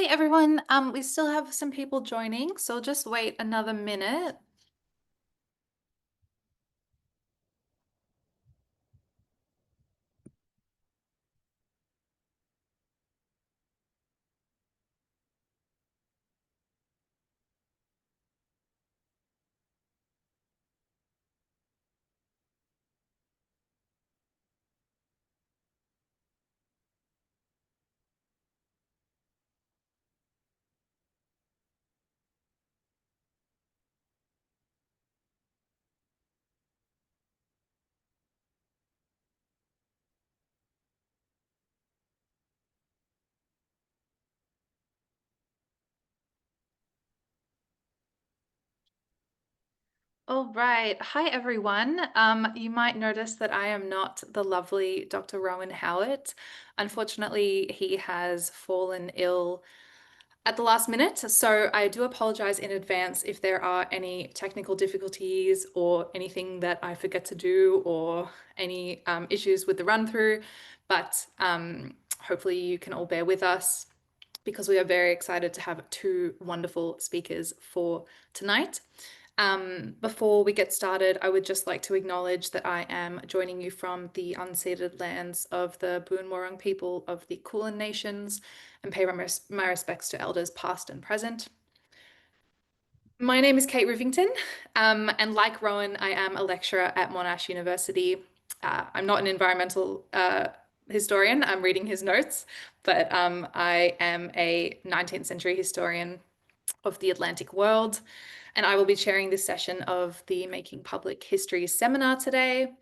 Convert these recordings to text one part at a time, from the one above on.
Hi everyone. We still have some people joining, so I'll just wait another minute. All right. Hi everyone. You might notice that I am not the lovely Dr. Rowan Howard. Unfortunately, he has fallen ill at the last minute, so I do apologize in advance if there are any technical difficulties or anything that I forget to do or any issues with the run through, but hopefully you can all bear with us because we are very excited to have two wonderful speakers for tonight. Before we get started, I would just like to acknowledge that I am joining you from the unceded lands of the Boon Wurrung people of the Kulin Nations and pay my respects to elders past and present. My name is Kate Rivington, and like Rowan, I am a lecturer at Monash University. I'm not an environmental historian, I'm reading his notes, but I am a 19th century historian of the Atlantic world, and I will be chairing this session of the Making Public History seminar today.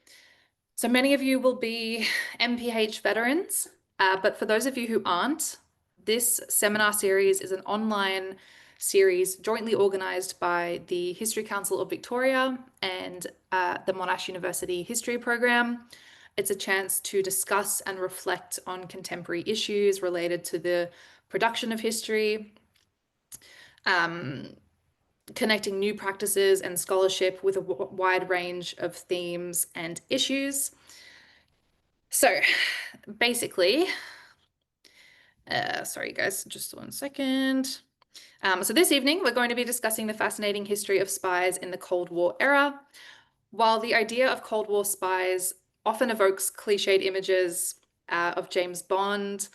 So many of you will be MPH veterans, but for those of you who aren't, this seminar series is an online series jointly organised by the History Council of Victoria and the Monash University History Program. It's a chance to discuss and reflect on contemporary issues related to the production of history, connecting new practices and scholarship with a wide range of themes and issues. So basically, sorry guys, just 1 second. So this evening, we're going to be discussing the fascinating history of spies in the Cold War era. While the idea of Cold War spies often evokes cliched images of James Bond,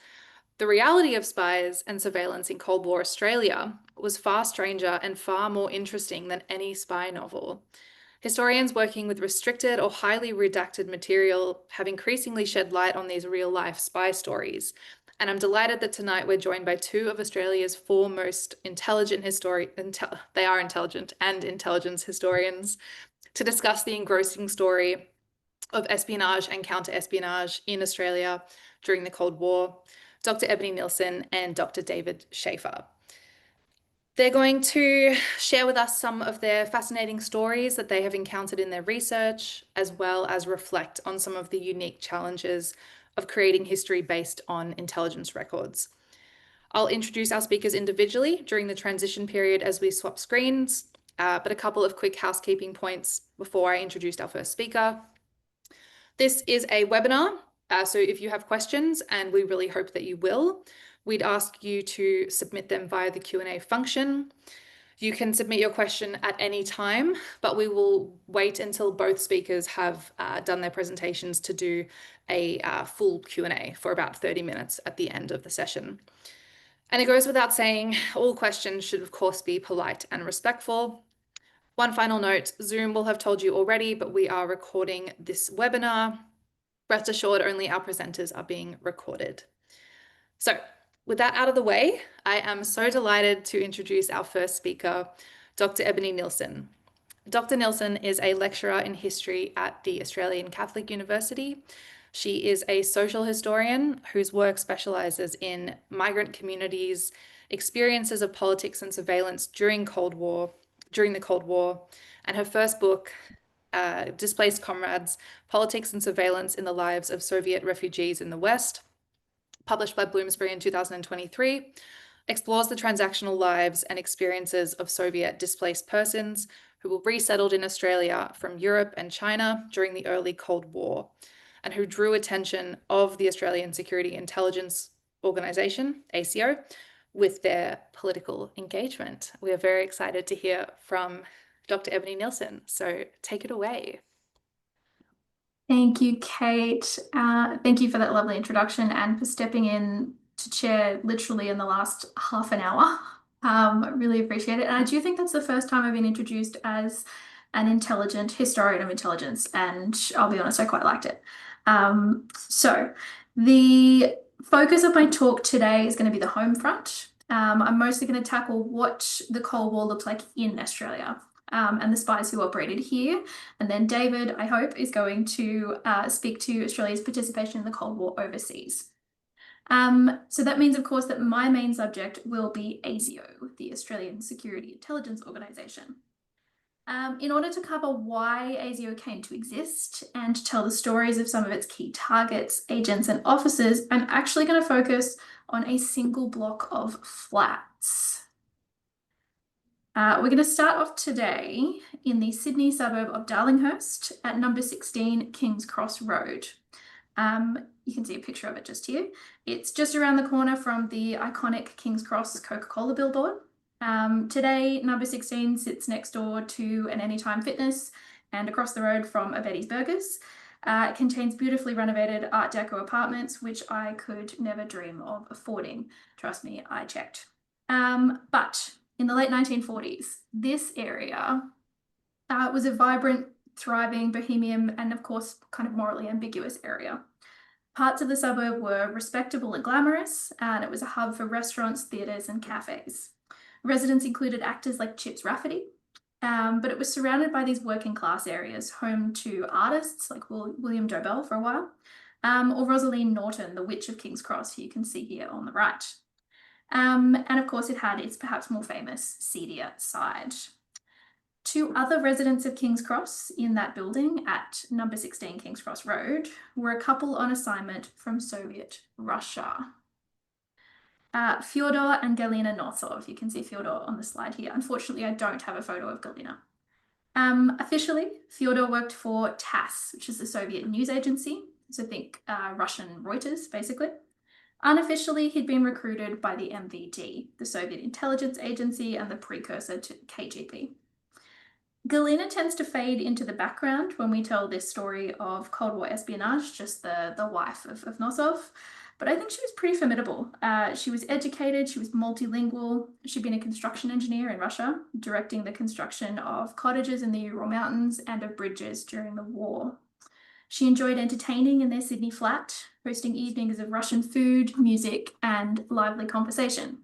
the reality of spies and surveillance in Cold War Australia was far stranger and far more interesting than any spy novel. Historians working with restricted or highly redacted material have increasingly shed light on these real-life spy stories. And I'm delighted that tonight we're joined by two of Australia's foremost intelligent they are intelligent and intelligence historians to discuss the engrossing story of espionage and counter-espionage in Australia during the Cold War, Dr. Ebony Nilsson and Dr. David Schaefer. They're going to share with us some of their fascinating stories that they have encountered in their research, as well as reflect on some of the unique challenges of creating history based on intelligence records. I'll introduce our speakers individually during the transition period as we swap screens, but a couple of quick housekeeping points before I introduce our first speaker. This is a webinar, so if you have questions, and we really hope that you will, we'd ask you to submit them via the Q&A function. You can submit your question at any time, but we will wait until both speakers have done their presentations to do a full Q&A for about 30 minutes at the end of the session. And it goes without saying, all questions should of course be polite and respectful. One final note, Zoom will have told you already, but we are recording this webinar. Rest assured, only our presenters are being recorded. So with that out of the way, I am so delighted to introduce our first speaker, Dr. Ebony Nilsson. Dr. Nilsson is a lecturer in history at the Australian Catholic University. She is a social historian whose work specializes in migrant communities, experiences of politics and surveillance during the Cold War, and her first book, Displaced Comrades, Politics and Surveillance in the Lives of Soviet Refugees in the West, published by Bloomsbury in 2023, explores the transactional lives and experiences of Soviet displaced persons who were resettled in Australia from Europe and China during the early Cold War, and who drew attention of the Australian Security Intelligence Organisation, ASIO, with their political engagement. We are very excited to hear from Dr. Ebony Nilsson, so take it away. Thank you, Kate. Thank you for that lovely introduction and for stepping in to chair literally in the last half an hour. I really appreciate it. And I do think that's the first time I've been introduced as an intelligent historian of intelligence, and I'll be honest, I quite liked it. So the focus of my talk today is going to be the home front. I'm mostly going to tackle what the Cold War looked like in Australia. And the spies who operated here. And then David, I hope, is going to speak to Australia's participation in the Cold War overseas. So that means, of course, that my main subject will be ASIO, the Australian Security Intelligence Organisation. In order to cover why ASIO came to exist and to tell the stories of some of its key targets, agents, and officers, I'm actually going to focus on a single block of flats. We're going to start off today in the Sydney suburb of Darlinghurst at number 16 King's Cross Road. You can see a picture of it just here. It's just around the corner from the iconic King's Cross Coca-Cola billboard. Today, number 16 sits next door to an Anytime Fitness and across the road from a Betty's Burgers. It contains beautifully renovated Art Deco apartments, which I could never dream of affording. Trust me, I checked. But in the late 1940s, this area was a vibrant, thriving, bohemian, and of course, kind of morally ambiguous area. Parts of the suburb were respectable and glamorous, and it was a hub for restaurants, theatres, and cafes. Residents included actors like Chips Rafferty, but it was surrounded by these working class areas, home to artists like William Dobell for a while, or Rosaline Norton, the Witch of King's Cross, who you can see here on the right. And of course, it had its perhaps more famous, seedier side. Two other residents of King's Cross in that building at number 16 King's Cross Road were a couple on assignment from Soviet Russia. Fyodor and Galina Nosov. You can see Fyodor on the slide here. Unfortunately, I don't have a photo of Galina. Officially, Fyodor worked for TASS, which is the Soviet news agency. So think Russian Reuters, basically. Unofficially, he'd been recruited by the MVD, the Soviet intelligence agency and the precursor to KGB. Galina tends to fade into the background when we tell this story of Cold War espionage, just the wife of Nosov. But I think she was pretty formidable. She was educated, she was multilingual. She'd been a construction engineer in Russia, directing the construction of cottages in the Ural Mountains and of bridges during the war. She enjoyed entertaining in their Sydney flat, hosting evenings of Russian food, music, and lively conversation.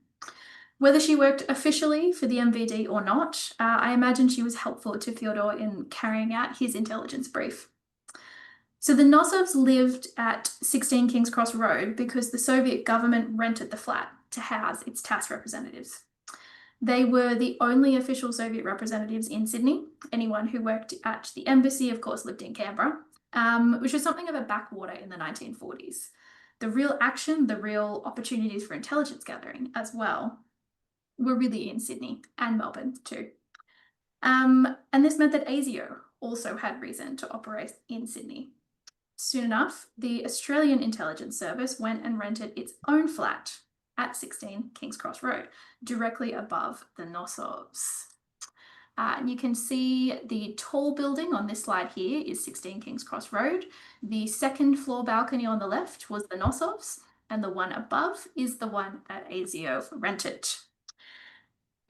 Whether she worked officially for the MVD or not, I imagine she was helpful to Fyodor in carrying out his intelligence brief. So the Nosovs lived at 16 King's Cross Road because the Soviet government rented the flat to house its TASS representatives. They were the only official Soviet representatives in Sydney. Anyone who worked at the embassy, of course, lived in Canberra, which was something of a backwater in the 1940s. The real action, the real opportunities for intelligence gathering as well, were really in Sydney and Melbourne too. And this meant that ASIO also had reason to operate in Sydney. Soon enough, the Australian Intelligence Service went and rented its own flat at 16 King's Cross Road, directly above the Nosovs. And you can see the tall building on this slide here is 16 King's Cross Road. The second floor balcony on the left was the Nosovs, and the one above is the one that ASIO rented.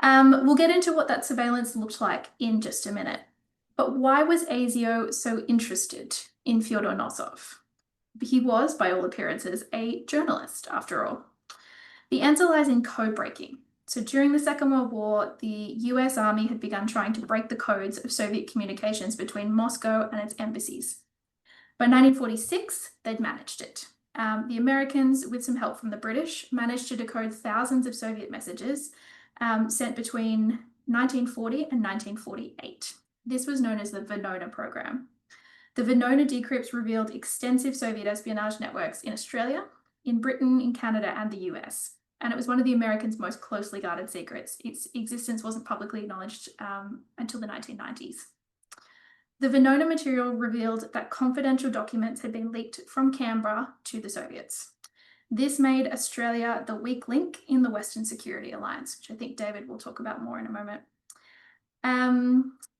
We'll get into what that surveillance looked like in just a minute. But why was ASIO so interested in Fyodor Nosov? He was, by all appearances, a journalist, after all. The answer lies in code breaking. So during the Second World War, the US Army had begun trying to break the codes of Soviet communications between Moscow and its embassies. By 1946, they'd managed it. The Americans, with some help from the British, managed to decode thousands of Soviet messages sent between 1940 and 1948. This was known as the Venona program. The Venona decrypts revealed extensive Soviet espionage networks in Australia, in Britain, in Canada, and the US. And it was one of the Americans' most closely guarded secrets. Its existence wasn't publicly acknowledged until the 1990s. The Venona material revealed that confidential documents had been leaked from Canberra to the Soviets. This made Australia the weak link in the Western Security Alliance, which I think David will talk about more in a moment.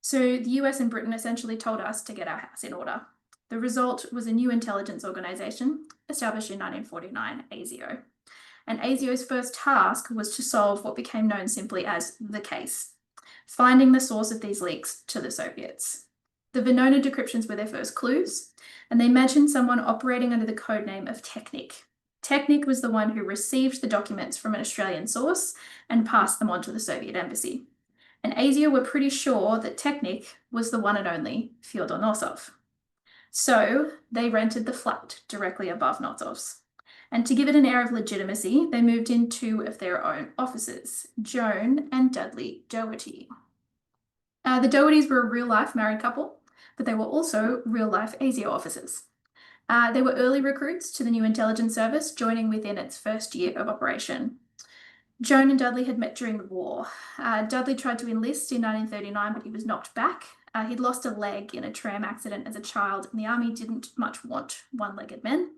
So the US and Britain essentially told us to get our house in order. The result was a new intelligence organisation established in 1949, ASIO. And ASIO's first task was to solve what became known simply as the case, finding the source of these leaks to the Soviets. The Venona decryptions were their first clues, and they mentioned someone operating under the code name of Technic. Technic was the one who received the documents from an Australian source and passed them on to the Soviet embassy. And ASIO were pretty sure that Technic was the one and only Fyodor Nosov. So they rented the flat directly above Nosov's. And to give it an air of legitimacy, they moved in two of their own offices, Joan and Dudley Doherty. The Dohertys were a real-life married couple, but they were also real-life ASIO officers. They were early recruits to the new intelligence service, joining within its first year of operation. Joan and Dudley had met during the war. Dudley tried to enlist in 1939, but he was knocked back. He'd lost a leg in a tram accident as a child, and the army didn't much want one-legged men.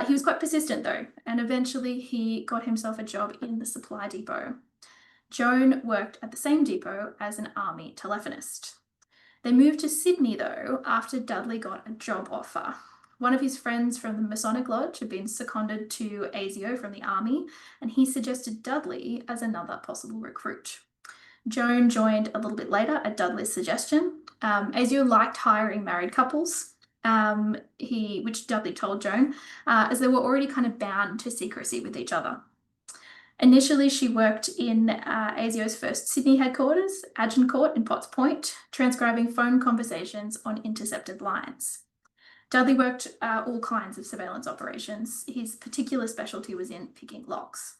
He was quite persistent, though, and eventually he got himself a job in the supply depot. Joan worked at the same depot as an army telephonist. They moved to Sydney, though, after Dudley got a job offer. One of his friends from the Masonic Lodge had been seconded to ASIO from the army, and he suggested Dudley as another possible recruit. Joan joined a little bit later at Dudley's suggestion. ASIO liked hiring married couples, which Dudley told Joan, as they were already kind of bound to secrecy with each other. Initially, she worked in ASIO's first Sydney headquarters, Agincourt in Potts Point, transcribing phone conversations on intercepted lines. Dudley worked all kinds of surveillance operations. His particular specialty was in picking locks.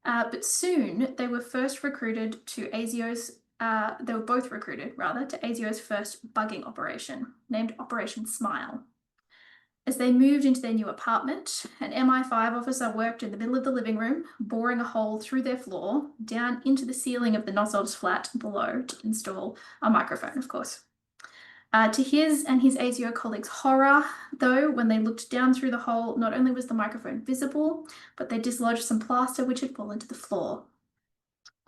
But soon they were both recruited to ASIO's first bugging operation, named Operation Smile. As they moved into their new apartment, an MI5 officer worked in the middle of the living room, boring a hole through their floor, down into the ceiling of the Nosov's flat below to install a microphone, of course. To his and his ASIO colleagues' horror, though, when they looked down through the hole, not only was the microphone visible, but they dislodged some plaster which had fallen to the floor.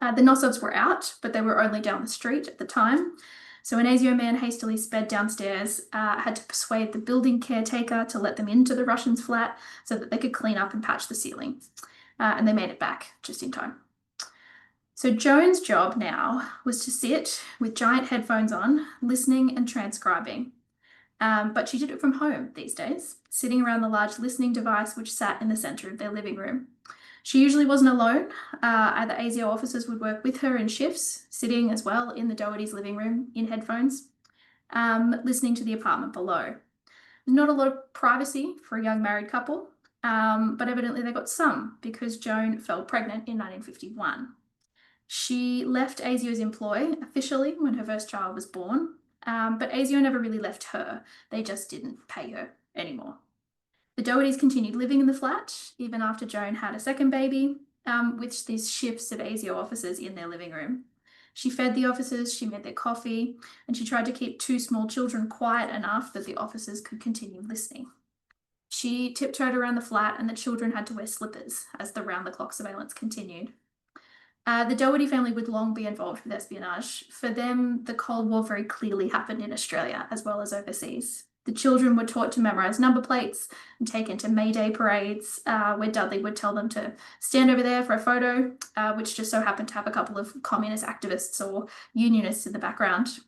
The Nosovs were out, but they were only down the street at the time. So an ASIO man hastily sped downstairs, had to persuade the building caretaker to let them into the Russians' flat so that they could clean up and patch the ceiling. And they made it back just in time. So Joan's job now was to sit with giant headphones on, listening and transcribing. But she did it from home these days, sitting around the large listening device which sat in the center of their living room. She usually wasn't alone. Other ASIO officers would work with her in shifts, sitting as well in the Doherty's living room in headphones, listening to the apartment below. Not a lot of privacy for a young married couple, but evidently they got some because Joan fell pregnant in 1951. She left ASIO's employ officially when her first child was born, but ASIO never really left her. They just didn't pay her anymore. The Dohertys continued living in the flat even after Joan had a second baby, with these shifts of ASIO officers in their living room. She fed the officers, she made their coffee, and she tried to keep two small children quiet enough that the officers could continue listening. She tiptoed around the flat and the children had to wear slippers as the round-the-clock surveillance continued. The Doherty family would long be involved with espionage. For them, the Cold War very clearly happened in Australia as well as overseas. The children were taught to memorize number plates and taken to May Day parades, where Dudley would tell them to stand over there for a photo, which just so happened to have a couple of communist activists or unionists in the background.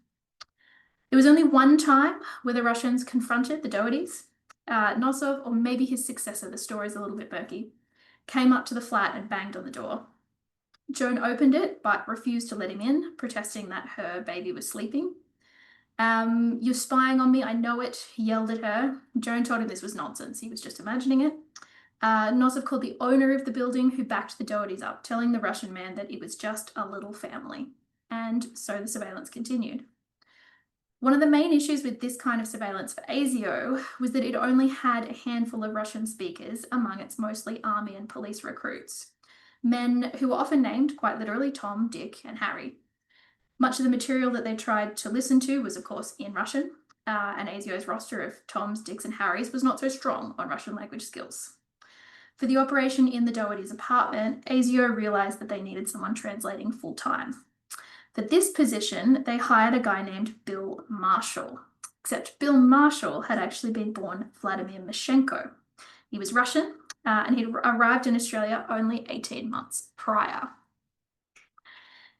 There was only one time where the Russians confronted the Dohertys. Nosov, or maybe his successor, the story's a little bit murky, came up to the flat and banged on the door. Joan opened it, but refused to let him in, protesting that her baby was sleeping. You're spying on me, I know it, he yelled at her. Joan told him this was nonsense, he was just imagining it. Nosov called the owner of the building who backed the Dohertys up, telling the Russian man that it was just a little family. And so the surveillance continued. One of the main issues with this kind of surveillance for ASIO was that it only had a handful of Russian speakers among its mostly army and police recruits. Men who were often named, quite literally, Tom, Dick, and Harry. Much of the material that they tried to listen to was, of course, in Russian, and ASIO's roster of Toms, Dicks, and Harrys was not so strong on Russian language skills. For the operation in the Doherty's apartment, ASIO realized that they needed someone translating full-time. For this position, they hired a guy named Bill Marshall, except Bill Marshall had actually been born Vladimir Mashenko. He was Russian, and he'd arrived in Australia only 18 months prior.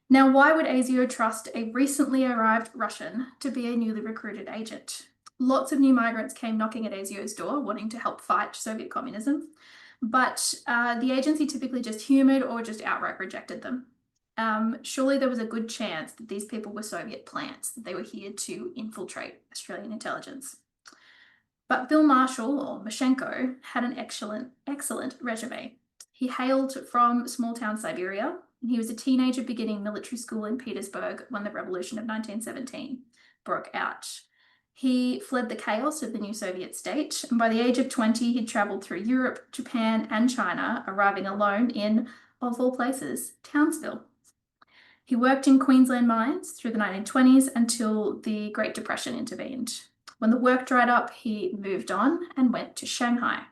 Now, why would ASIO trust a recently arrived Russian to be a newly recruited agent? Lots of new migrants came knocking at ASIO's door wanting to help fight Soviet communism, but the agency typically just humoured or just outright rejected them. Surely there was a good chance that these people were Soviet plants, that they were here to infiltrate Australian intelligence. But Bill Marshall, or Mashenko, had an excellent resume. He hailed from small-town Siberia, and he was a teenager beginning military school in Petersburg when the Revolution of 1917 broke out. He fled the chaos of the new Soviet state, and by the age of 20, he'd travelled through Europe, Japan, and China, arriving alone in, of all places, Townsville. He worked in Queensland mines through the 1920s until the Great Depression intervened. When the work dried up, he moved on and went to Shanghai.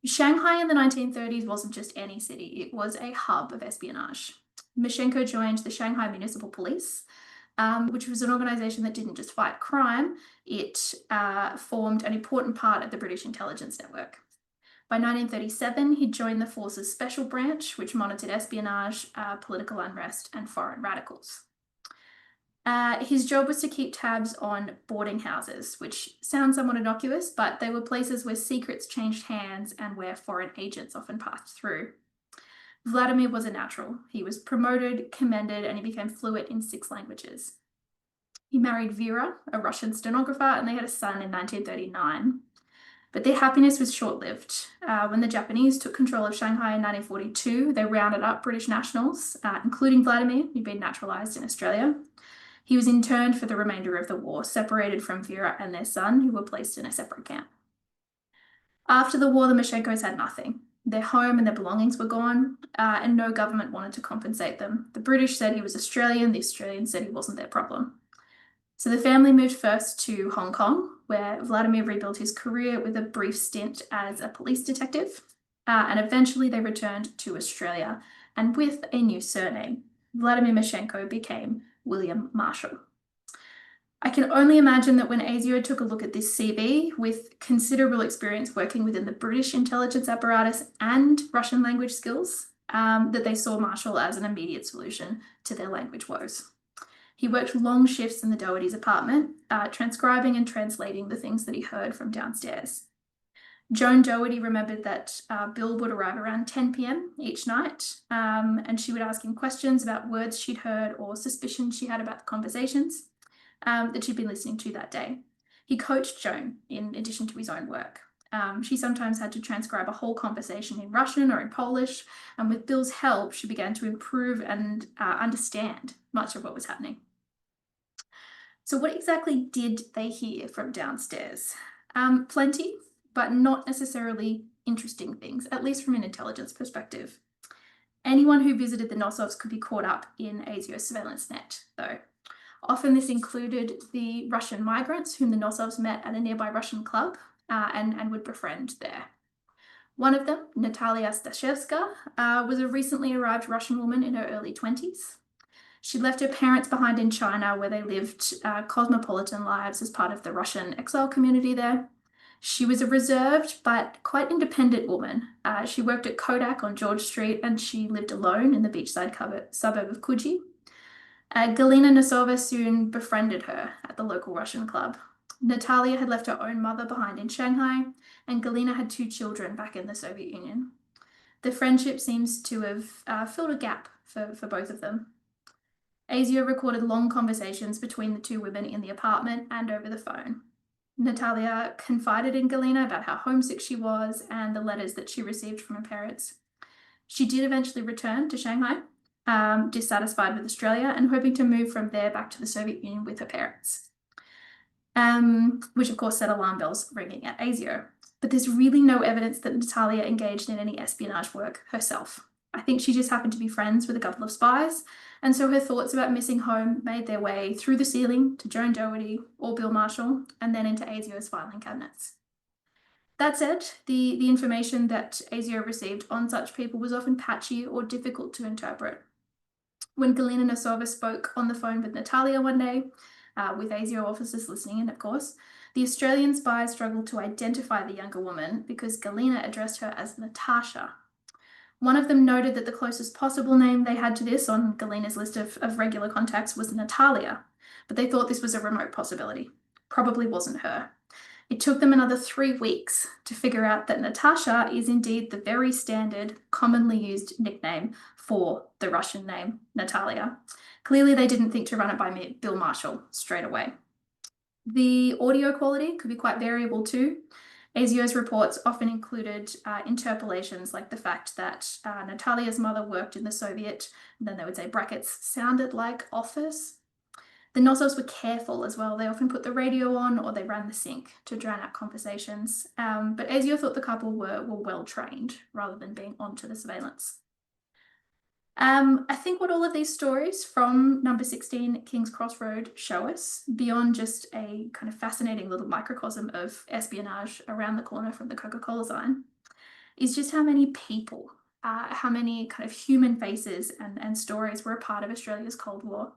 Shanghai in the 1930s wasn't just any city, it was a hub of espionage. Mashenko joined the Shanghai Municipal Police, which was an organisation that didn't just fight crime, it formed an important part of the British intelligence network. By 1937, he joined the force's special branch, which monitored espionage, political unrest, and foreign radicals. His job was to keep tabs on boarding houses, which sounds somewhat innocuous, but they were places where secrets changed hands and where foreign agents often passed through. Vladimir was a natural. He was promoted, commended, and he became fluent in 6 languages. He married Vera, a Russian stenographer, and they had a son in 1939. But their happiness was short-lived. When the Japanese took control of Shanghai in 1942, they rounded up British nationals, including Vladimir, who'd been naturalised in Australia. He was interned for the remainder of the war, separated from Vera and their son, who were placed in a separate camp. After the war, the Mashenkos had nothing. Their home and their belongings were gone, and no government wanted to compensate them. The British said he was Australian, the Australians said he wasn't their problem. So the family moved first to Hong Kong, where Vladimir rebuilt his career with a brief stint as a police detective, and eventually they returned to Australia, and with a new surname. Vladimir Mashenko became William Marshall. I can only imagine that when ASIO took a look at this CV, with considerable experience working within the British intelligence apparatus and Russian language skills, that they saw Marshall as an immediate solution to their language woes. He worked long shifts in the Doherty's apartment, transcribing and translating the things that he heard from downstairs. Joan Doherty remembered that Bill would arrive around 10 p.m. each night, and she would ask him questions about words she'd heard or suspicions she had about the conversations that she'd been listening to that day. He coached Joan in addition to his own work. She sometimes had to transcribe a whole conversation in Russian or in Polish, and with Bill's help, she began to improve and understand much of what was happening. So what exactly did they hear from downstairs? Plenty, but not necessarily interesting things, at least from an intelligence perspective. Anyone who visited the Nosovs could be caught up in ASIO's surveillance net, though. Often this included the Russian migrants whom the Nosovs met at a nearby Russian club and would befriend there. One of them, Natalia Stashevska, was a recently arrived Russian woman in her early 20s. She left her parents behind in China, where they lived cosmopolitan lives as part of the Russian exile community there. She was a reserved but quite independent woman. She worked at Kodak on George Street, and she lived alone in the beachside suburb of Coogee. Galina Nosova soon befriended her at the local Russian club. Natalia had left her own mother behind in Shanghai, and Galina had 2 children back in the Soviet Union. The friendship seems to have filled a gap for both of them. ASIO recorded long conversations between the 2 women in the apartment and over the phone. Natalia confided in Galina about how homesick she was and the letters that she received from her parents. She did eventually return to Shanghai, dissatisfied with Australia and hoping to move from there back to the Soviet Union with her parents, which of course set alarm bells ringing at ASIO. But there's really no evidence that Natalia engaged in any espionage work herself. I think she just happened to be friends with a couple of spies, and so her thoughts about missing home made their way through the ceiling to Joan Doherty or Bill Marshall, and then into ASIO's filing cabinets. That said, the information that ASIO received on such people was often patchy or difficult to interpret. When Galina Nosova spoke on the phone with Natalia one day, with ASIO officers listening in, of course, the Australian spies struggled to identify the younger woman because Galina addressed her as Natasha. One of them noted that the closest possible name they had to this on Galina's list of regular contacts was Natalia, but they thought this was a remote possibility. Probably wasn't her. It took them another 3 weeks to figure out that Natasha is indeed the very standard, commonly used nickname for the Russian name, Natalia. Clearly, they didn't think to run it by Bill Marshall straight away. The audio quality could be quite variable too. ASIO's reports often included interpolations like the fact that Natalia's mother worked in the Soviet, and then they would say brackets, sounded like office. The Nossovs were careful as well. They often put the radio on or they ran the sync to drown out conversations. But ASIO thought the couple were well trained rather than being onto the surveillance. I think what all of these stories from number 16 King's Cross Road show us, beyond just a kind of fascinating little microcosm of espionage around the corner from the Coca-Cola sign, is just how many people, how many kind of human faces and stories were a part of Australia's Cold War.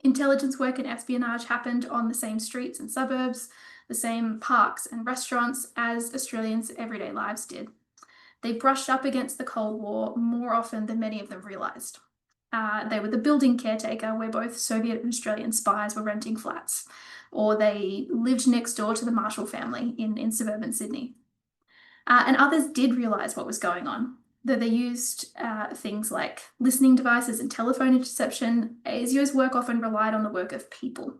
Intelligence work and espionage happened on the same streets and suburbs, the same parks and restaurants as Australians' everyday lives did. They brushed up against the Cold War more often than many of them realised. They were the building caretaker where both Soviet and Australian spies were renting flats, or they lived next door to the Marshall family in suburban Sydney. And others did realise what was going on. Though they used things like listening devices and telephone interception, ASIO's work often relied on the work of people.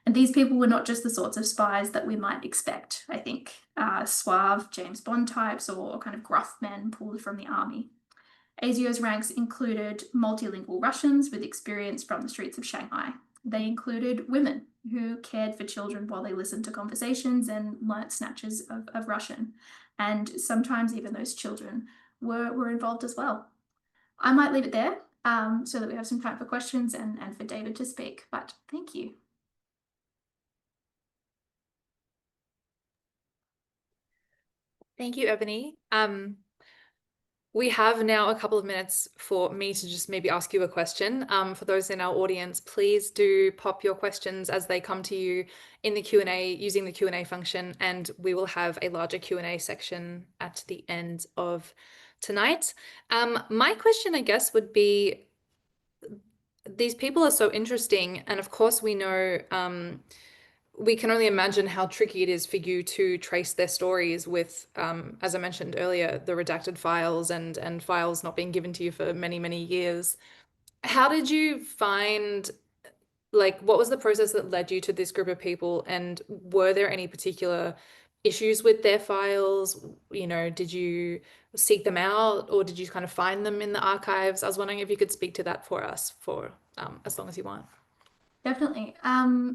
And these people were not just the sorts of spies that we might expect, I think, suave James Bond types or kind of gruff men pulled from the army. ASIO's ranks included multilingual Russians with experience from the streets of Shanghai. They included women who cared for children while they listened to conversations and learnt snatches of Russian. And sometimes even those children were involved as well. I might leave it there so that we have some time for questions and for David to speak, but thank you. Thank you, Ebony. We have now a couple of minutes for me to just maybe ask you a question. For those in our audience, please do pop your questions as they come to you in the Q&A using the Q&A function, and we will have a larger Q&A section at the end of tonight. My question, I guess, would be, these people are so interesting, and of course we know we can only imagine how tricky it is for you to trace their stories with, as I mentioned earlier, the redacted files and files not being given to you for many, many years. How did you find, like, what was the process that led you to this group of people? And were there any particular issues with their files? You know, did you seek them out or did you kind of find them in the archives? I was wondering if you could speak to that for us for as long as you want. Definitely.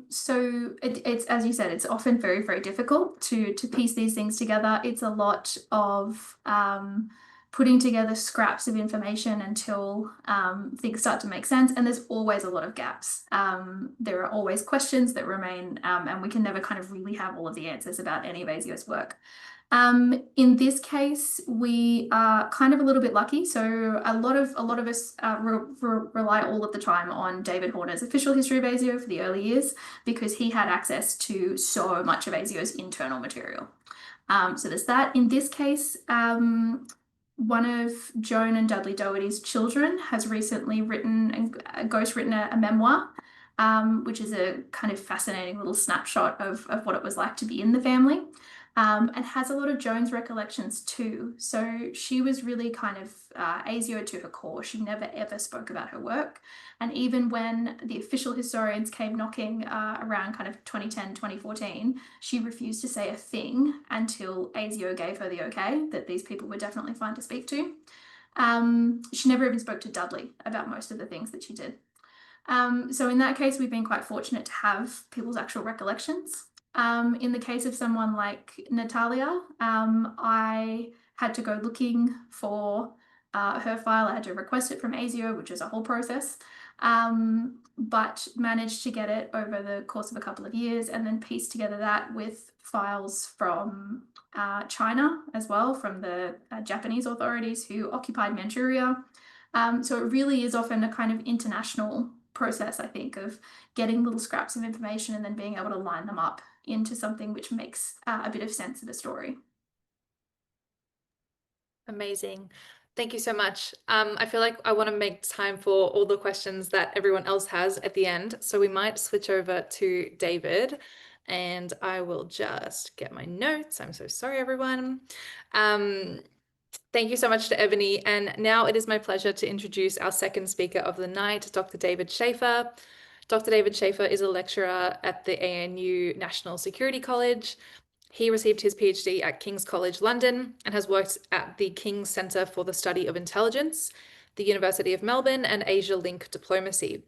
So it's, as you said, it's often very, very difficult to piece these things together. It's a lot of putting together scraps of information until things start to make sense. And there's always a lot of gaps. There are always questions that remain, and we can never kind of really have all of the answers about any of ASIO's work. In this case, we are kind of a little bit lucky. So a lot of us rely all of the time on David Horner's official history of ASIO for the early years because he had access to so much of ASIO's internal material. So there's that. In this case, one of Joan and Dudley Doherty's children has recently ghostwritten a memoir, which is a kind of fascinating little snapshot of what it was like to be in the family. And has a lot of Joan's recollections too. So she was really kind of ASIO to her core. She never ever spoke about her work. And even when the official historians came knocking around kind of 2010, 2014, she refused to say a thing until ASIO gave her the okay that these people were definitely fine to speak to. She never even spoke to Dudley about most of the things that she did. So in that case, we've been quite fortunate to have people's actual recollections. In the case of someone like Natalia, I had to go looking for her file. I had to request it from ASIO, which is a whole process, but managed to get it over the course of a couple of years and then piece together that with files from China as well, from the Japanese authorities who occupied Manchuria. So it really is often a kind of international process, I think, of getting little scraps of information and then being able to line them up into something which makes a bit of sense of a story. Amazing. Thank you so much. I feel like I want to make time for all the questions that everyone else has at the end. So we might switch over to David, and I will just get my notes. I'm so sorry, everyone. Thank you so much to Ebony. And now it is my pleasure to introduce our second speaker of the night, Dr. David Schaefer. Dr. David Schaefer is a lecturer at the ANU National Security College. He received his PhD at King's College London and has worked at the King's Centre for the Study of Intelligence, the University of Melbourne, and Asia Link Diplomacy.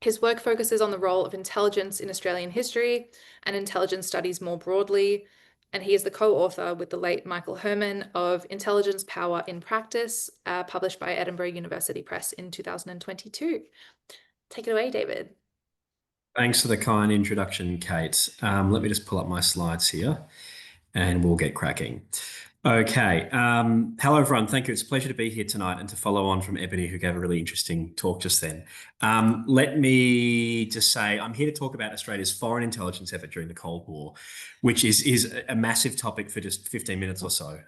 His work focuses on the role of intelligence in Australian history and intelligence studies more broadly, and he is the co-author with the late Michael Herman of Intelligence Power in Practice, published by Edinburgh University Press in 2022. Take it away, David. Thanks for the kind introduction, Kate. Let me just pull up my slides here and we'll get cracking. Okay. Hello, everyone. Thank you. It's a pleasure to be here tonight and to follow on from Ebony, who gave a really interesting talk just then. Let me just say I'm here to talk about Australia's foreign intelligence effort during the Cold War, which is a massive topic for just 15 minutes or so.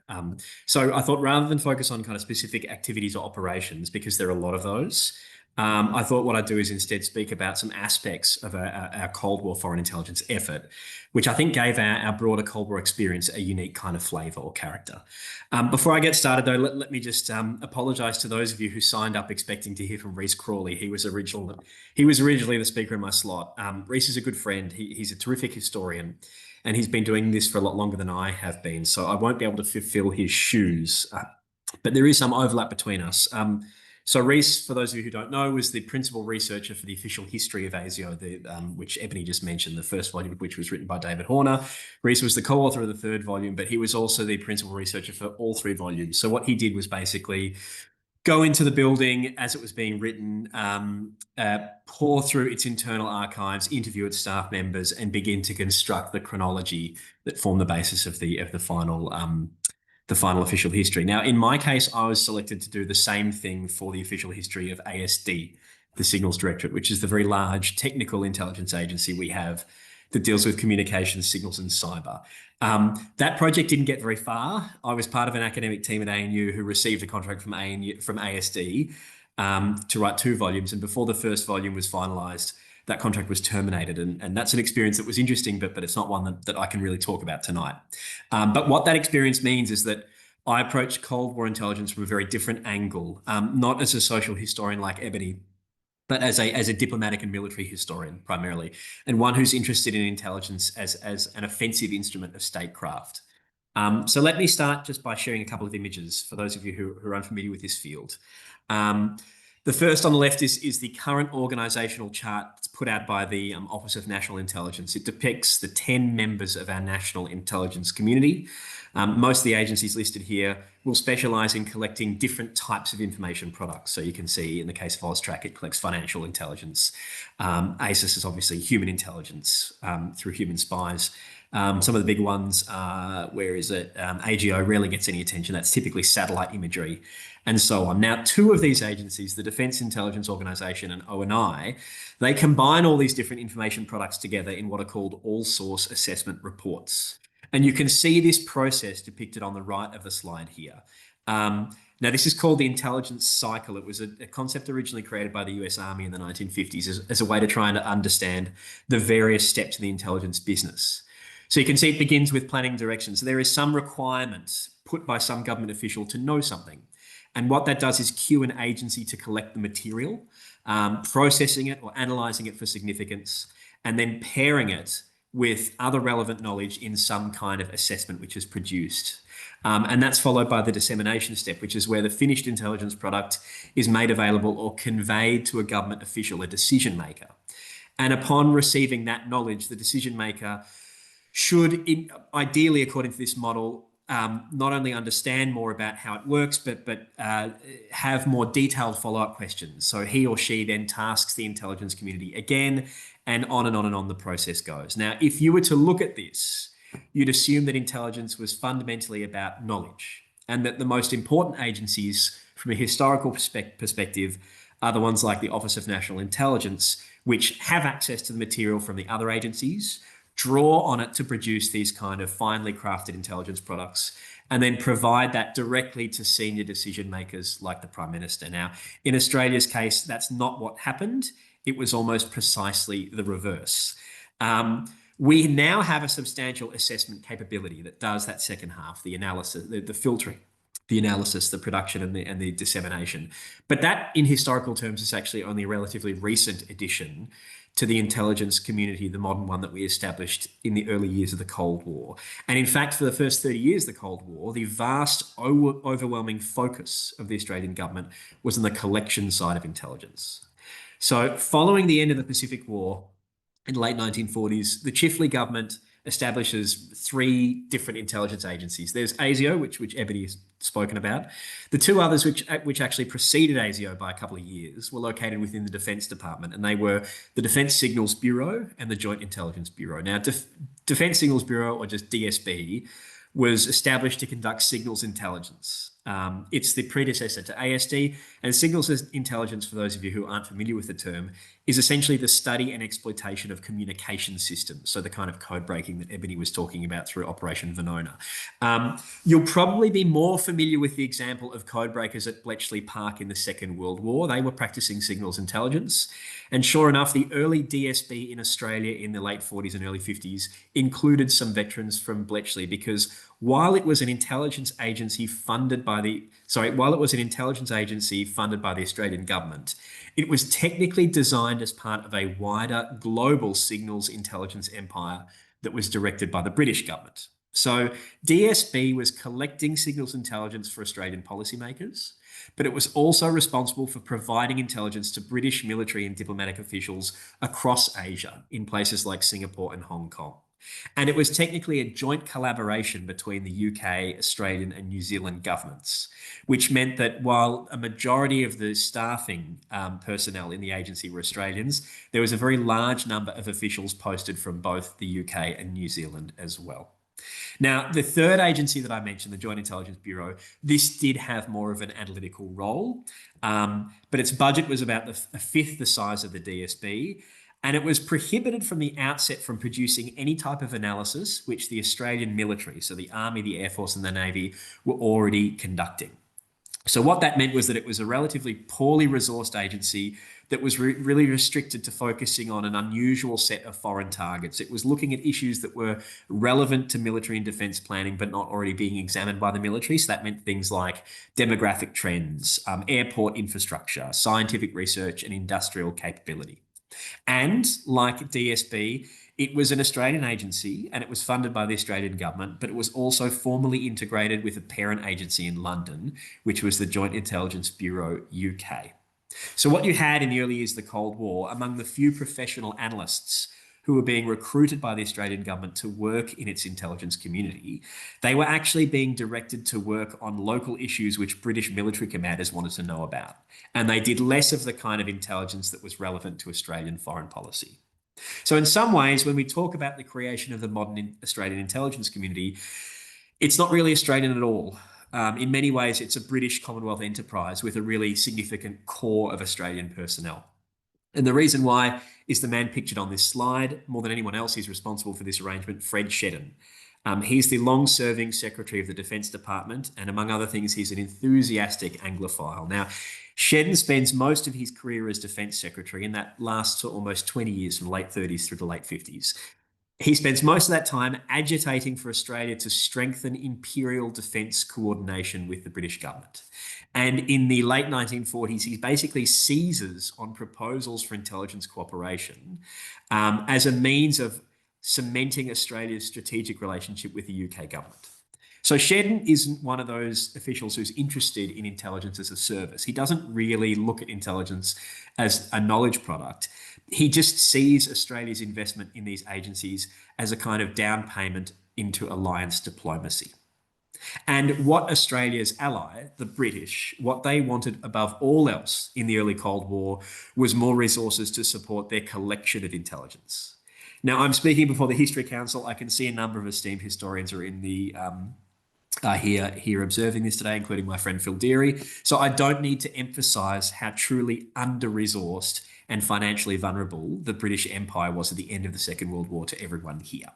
So I thought rather than focus on kind of specific activities or operations, because there are a lot of those, I thought what I'd do is instead speak about some aspects of our Cold War foreign intelligence effort, which I think gave our broader Cold War experience a unique kind of flavour or character. Before I get started, though, let me just apologise to those of you who signed up expecting to hear from Rhys Crawley. He was originally the speaker in my slot. Rhys is a good friend. He's a terrific historian, and he's been doing this for a lot longer than I have been, so I won't be able to fulfil his shoes. But there is some overlap between us. So Rhys, for those of you who don't know, was the principal researcher for the official history of ASIO, which Ebony just mentioned, the first volume of which was written by David Horner. Rhys was the co-author of the third volume, but he was also the principal researcher for all three volumes. So what he did was basically go into the building as it was being written, pour through its internal archives, interview its staff members, and begin to construct the chronology that formed the basis of the final official history. Now, in my case, I was selected to do the same thing for the official history of ASD, the Signals Directorate, which is the very large technical intelligence agency we have that deals with communications, signals, and cyber. That project didn't get very far. I was part of an academic team at ANU who received a contract from ASD to write 2 volumes, and before the first volume was finalised, that contract was terminated. And that's an experience that was interesting, but it's not one that I can really talk about tonight. But what that experience means is that I approached Cold War intelligence from a very different angle, not as a social historian like Ebony, but as a diplomatic and military historian primarily, and one who's interested in intelligence as an offensive instrument of statecraft. So let me start just by sharing a couple of images for those of you who are unfamiliar with this field. The first on the left is the current organisational chart that's put out by the Office of National Intelligence. It depicts the 10 members of our national intelligence community. Most of the agencies listed here will specialise in collecting different types of information products. So you can see in the case of AUSTRAC, it collects financial intelligence. ASIS is obviously human intelligence through human spies. Some of the big ones, where is it? AGO rarely gets any attention. That's typically satellite imagery and so on. Now, 2 of these agencies, the Defence Intelligence Organisation and ONI, they combine all these different information products together in what are called all-source assessment reports. And you can see this process depicted on the right of the slide here. Now, this is called the intelligence cycle. It was a concept originally created by the US Army in the 1950s as a way to try and understand the various steps of the intelligence business. So you can see it begins with planning directions. So there is some requirement put by some government official to know something. And what that does is cue an agency to collect the material, processing it or analysing it for significance, and then pairing it with other relevant knowledge in some kind of assessment which is produced. And that's followed by the dissemination step, which is where the finished intelligence product is made available or conveyed to a government official, a decision maker. And upon receiving that knowledge, the decision maker should, ideally, according to this model, not only understand more about how it works, but have more detailed follow-up questions. So he or she then tasks the intelligence community again, and on the process goes. Now, if you were to look at this you'd assume that intelligence was fundamentally about knowledge, and that the most important agencies from a historical perspective are the ones like the Office of National Intelligence, which have access to the material from the other agencies, draw on it to produce these kind of finely crafted intelligence products, and then provide that directly to senior decision makers like the Prime Minister. Now, in Australia's case, that's not what happened. It was almost precisely the reverse. We now have a substantial assessment capability that does that second half, the analysis, the filtering, the analysis, the production, and the dissemination. But that, in historical terms, is actually only a relatively recent addition to the intelligence community, the modern one that we established in the early years of the Cold War. And in fact, for the first 30 years of the Cold War, the vast, overwhelming focus of the Australian government was on the collection side of intelligence. So following the end of the Pacific War, in the late 1940s, the Chifley government establishes 3 different intelligence agencies. There's ASIO, which Ebony has spoken about. The 2 others, which actually preceded ASIO by a couple of years, were located within the Defence Department, and they were the Defence Signals Bureau and the Joint Intelligence Bureau. Now, Defence Signals Bureau, or just DSB, was established to conduct signals intelligence. It's the predecessor to ASD, and signals intelligence, for those of you who aren't familiar with the term, is essentially the study and exploitation of communication systems, so the kind of code breaking that Ebony was talking about through Operation Venona. You'll probably be more familiar with the example of code breakers at Bletchley Park in the Second World War. They were practicing signals intelligence, and sure enough, the early DSB in Australia in the late 40s and early 50s included some veterans from Bletchley, because while it was an intelligence agency funded by the Australian government, it was technically designed as part of a wider global signals intelligence empire that was directed by the British government. So DSB was collecting signals intelligence for Australian policymakers, but it was also responsible for providing intelligence to British military and diplomatic officials across Asia in places like Singapore and Hong Kong. And it was technically a joint collaboration between the UK, Australian, and New Zealand governments, which meant that while a majority of the staffing personnel in the agency were Australians, there was a very large number of officials posted from both the UK and New Zealand as well. Now, the third agency that I mentioned, the Joint Intelligence Bureau, this did have more of an analytical role, but its budget was about a fifth the size of the DSB. And it was prohibited from the outset from producing any type of analysis which the Australian military, so the Army, the Air Force, and the Navy, were already conducting. So what that meant was that it was a relatively poorly resourced agency that was really restricted to focusing on an unusual set of foreign targets. It was looking at issues that were relevant to military and defence planning, but not already being examined by the military. So that meant things like demographic trends, airport infrastructure, scientific research, and industrial capability. And like DSB, it was an Australian agency and it was funded by the Australian government, but it was also formally integrated with a parent agency in London, which was the Joint Intelligence Bureau UK. So what you had in the early years of the Cold War, among the few professional analysts who were being recruited by the Australian government to work in its intelligence community, they were actually being directed to work on local issues which British military commanders wanted to know about. And they did less of the kind of intelligence that was relevant to Australian foreign policy. So in some ways, when we talk about the creation of the modern Australian intelligence community, it's not really Australian at all. In many ways, it's a British Commonwealth enterprise with a really significant core of Australian personnel. And the reason why is the man pictured on this slide. More than anyone else, he's responsible for this arrangement, Fred Shedden. He's the long-serving Secretary of the Defence Department, and among other things, he's an enthusiastic Anglophile. Now, Shedden spends most of his career as Defence Secretary, and that lasts for almost 20 years, from the late 30s through the late 50s. He spends most of that time agitating for Australia to strengthen imperial defence coordination with the British government. And in the late 1940s, he basically seizes on proposals for intelligence cooperation as a means of cementing Australia's strategic relationship with the UK government. So Shedden isn't one of those officials who's interested in intelligence as a service. He doesn't really look at intelligence as a knowledge product. He just sees Australia's investment in these agencies as a kind of down payment into alliance diplomacy. And what Australia's ally, the British, what they wanted above all else in the early Cold War was more resources to support their collection of intelligence. Now, I'm speaking before the History Council. I can see a number of esteemed historians are in the here observing this today, including my friend Phil Deary. So I don't need to emphasize how truly under-resourced and financially vulnerable the British Empire was at the end of the Second World War to everyone here.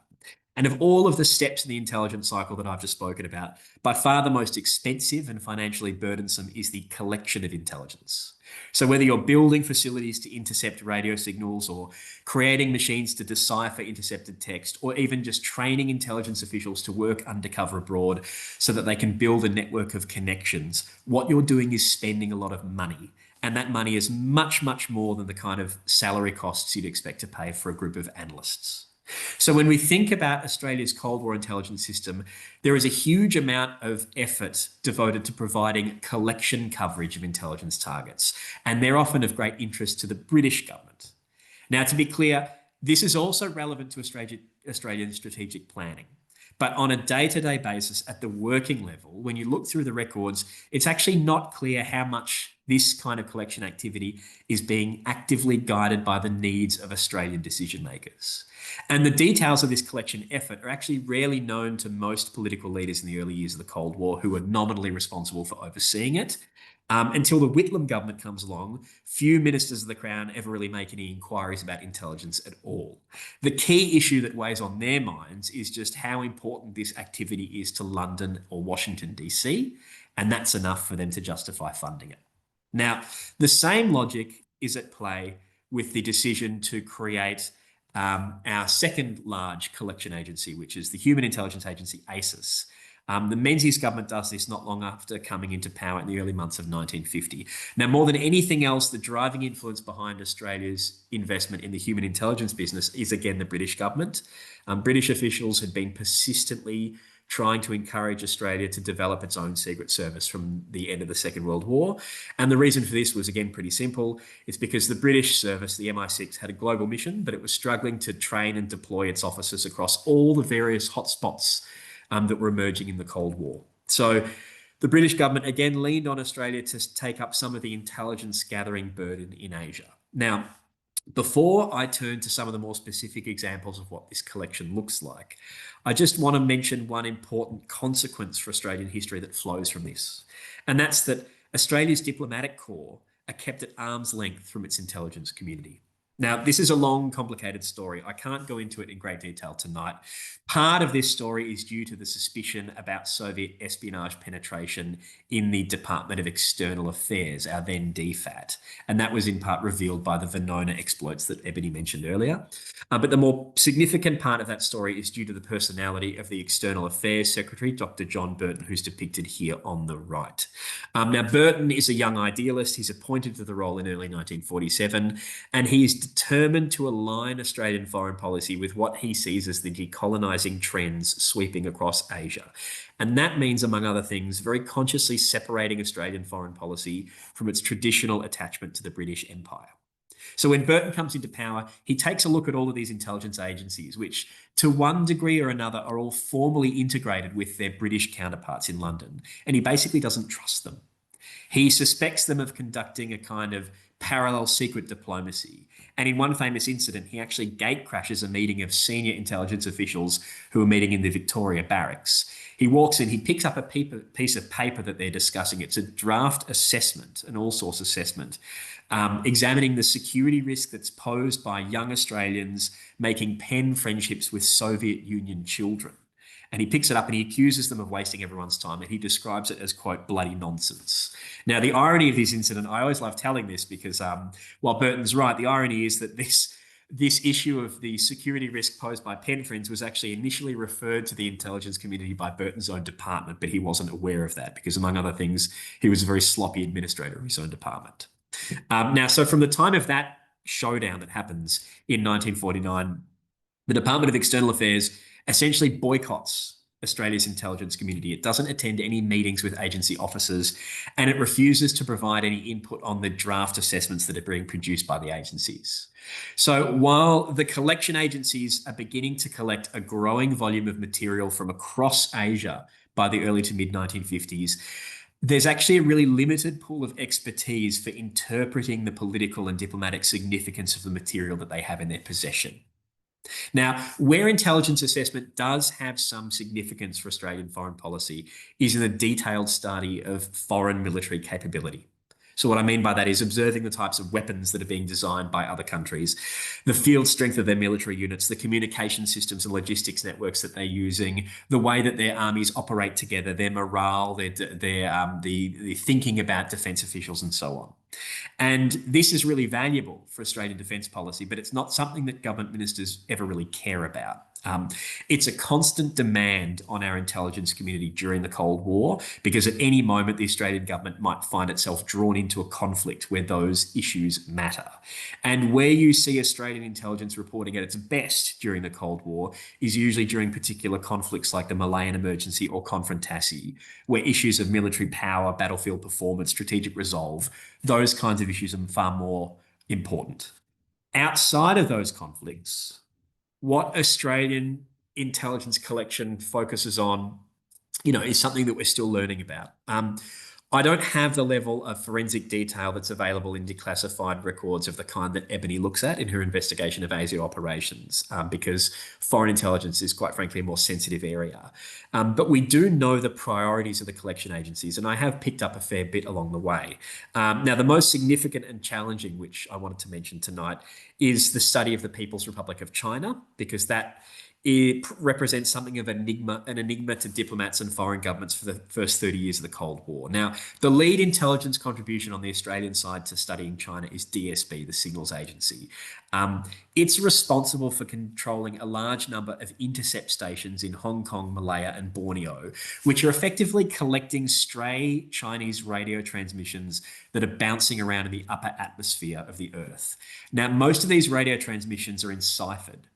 And of all of the steps in the intelligence cycle that I've just spoken about, by far the most expensive and financially burdensome is the collection of intelligence. So whether you're building facilities to intercept radio signals or creating machines to decipher intercepted text, or even just training intelligence officials to work undercover abroad so that they can build a network of connections, what you're doing is spending a lot of money. And that money is much, much more than the kind of salary costs you'd expect to pay for a group of analysts. So when we think about Australia's Cold War intelligence system, there is a huge amount of effort devoted to providing collection coverage of intelligence targets, and they're often of great interest to the British government. Now, to be clear, this is also relevant to Australian strategic planning. But on a day-to-day basis at the working level, when you look through the records, it's actually not clear how much this kind of collection activity is being actively guided by the needs of Australian decision makers. And the details of this collection effort are actually rarely known to most political leaders in the early years of the Cold War who were nominally responsible for overseeing it. Until the Whitlam government comes along, few ministers of the Crown ever really make any inquiries about intelligence at all. The key issue that weighs on their minds is just how important this activity is to London or Washington, DC, and that's enough for them to justify funding it. Now, the same logic is at play with the decision to create our second large collection agency, which is the Human Intelligence Agency, ASIS. The Menzies government does this not long after coming into power in the early months of 1950. Now, more than anything else, the driving influence behind Australia's investment in the human intelligence business is, again, the British government. British officials had been persistently trying to encourage Australia to develop its own secret service from the end of the Second World War. And the reason for this was, again, pretty simple. It's because the British service, the MI6, had a global mission, but it was struggling to train and deploy its officers across all the various hotspots that were emerging in the Cold War. So the British government again leaned on Australia to take up some of the intelligence gathering burden in Asia. Now, before I turn to some of the more specific examples of what this collection looks like, I just want to mention one important consequence for Australian history that flows from this. And that's that Australia's diplomatic corps are kept at arm's length from its intelligence community. Now, this is a long, complicated story. I can't go into it in great detail tonight. Part of this story is due to the suspicion about Soviet espionage penetration in the Department of External Affairs, our then DFAT. And that was in part revealed by the Venona exploits that Ebony mentioned earlier. But the more significant part of that story is due to the personality of the External Affairs Secretary, Dr. John Burton, who's depicted here on the right. Now, Burton is a young idealist. He's appointed to the role in early 1947, and he is determined to align Australian foreign policy with what he sees as the decolonising trends sweeping across Asia. And that means, among other things, very consciously separating Australian foreign policy from its traditional attachment to the British Empire. So when Burton comes into power, he takes a look at all of these intelligence agencies, which to one degree or another are all formally integrated with their British counterparts in London. And he basically doesn't trust them. He suspects them of conducting a kind of parallel secret diplomacy. And in one famous incident, he actually gate crashes a meeting of senior intelligence officials who are meeting in the Victoria barracks. He walks in, he picks up a piece of paper that they're discussing. It's a draft assessment, an all-source assessment, examining the security risk that's posed by young Australians making pen friendships with Soviet Union children. And he picks it up and he accuses them of wasting everyone's time, and he describes it as, quote, bloody nonsense. Now, the irony of this incident, I always love telling this because while Burton's right, the irony is that this issue of the security risk posed by pen friends was actually initially referred to the intelligence community by Burton's own department, but he wasn't aware of that because, among other things, he was a very sloppy administrator of his own department. Now, so from the time of that showdown that happens in 1949, the Department of External Affairs essentially boycotts Australia's intelligence community. It doesn't attend any meetings with agency officers, and it refuses to provide any input on the draft assessments that are being produced by the agencies. So while the collection agencies are beginning to collect a growing volume of material from across Asia by the early to mid-1950s, there's actually a really limited pool of expertise for interpreting the political and diplomatic significance of the material that they have in their possession. Now, where intelligence assessment does have some significance for Australian foreign policy is in a detailed study of foreign military capability. So what I mean by that is observing the types of weapons that are being designed by other countries, the field strength of their military units, the communication systems and logistics networks that they're using, the way that their armies operate together, their morale, the thinking about defence officials and so on. And this is really valuable for Australian defence policy, but it's not something that government ministers ever really care about. It's a constant demand on our intelligence community during the Cold War, because at any moment the Australian government might find itself drawn into a conflict where those issues matter. And where you see Australian intelligence reporting at its best during the Cold War is usually during particular conflicts like the Malayan Emergency or Confrontasi, where issues of military power, battlefield performance, strategic resolve, those kinds of issues are far more important. Outside of those conflicts, what Australian intelligence collection focuses on, is something that we're still learning about. I don't have the level of forensic detail that's available in declassified records of the kind that Ebony looks at in her investigation of ASIO operations, because foreign intelligence is, quite frankly, a more sensitive area. But we do know the priorities of the collection agencies, and I have picked up a fair bit along the way. Now, the most significant and challenging, which I wanted to mention tonight, is the study of the People's Republic of China, because it represents something of an enigma to diplomats and foreign governments for the first 30 years of the Cold War. Now, the lead intelligence contribution on the Australian side to studying China is DSB, the Signals Agency. It's responsible for controlling a large number of intercept stations in Hong Kong, Malaya, and Borneo, which are effectively collecting stray Chinese radio transmissions that are bouncing around in the upper atmosphere of the Earth. Now, most of these radio transmissions are enciphered.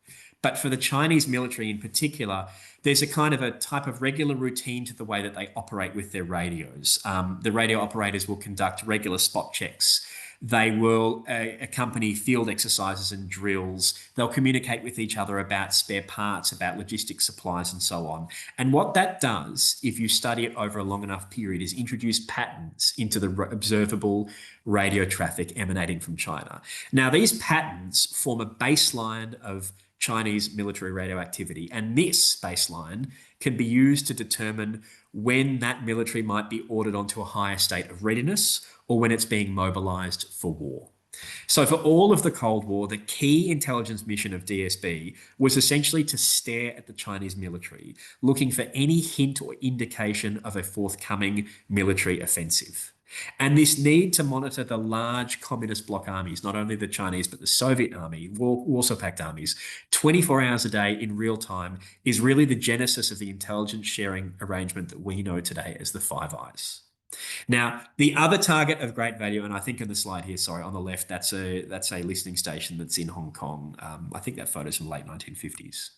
But for the Chinese military in particular, there's a type of regular routine to the way that they operate with their radios. The radio operators will conduct regular spot checks. They will accompany field exercises and drills. They'll communicate with each other about spare parts, about logistics supplies, and so on. And what that does, if you study it over a long enough period, is introduce patterns into the observable radio traffic emanating from China. Now, these patterns form a baseline of Chinese military radio activity, and this baseline can be used to determine when that military might be ordered onto a higher state of readiness or when it's being mobilized for war. So for all of the Cold War, the key intelligence mission of DSB was essentially to stare at the Chinese military, looking for any hint or indication of a forthcoming military offensive. And this need to monitor the large communist bloc armies, not only the Chinese, but the Soviet army, Warsaw Pact armies, 24 hours a day in real time, is really the genesis of the intelligence sharing arrangement that we know today as the Five Eyes. Now, the other target of great value, and I think on the slide here, sorry, on the left, that's a listening station that's in Hong Kong. I think that photo's from the late 1950s.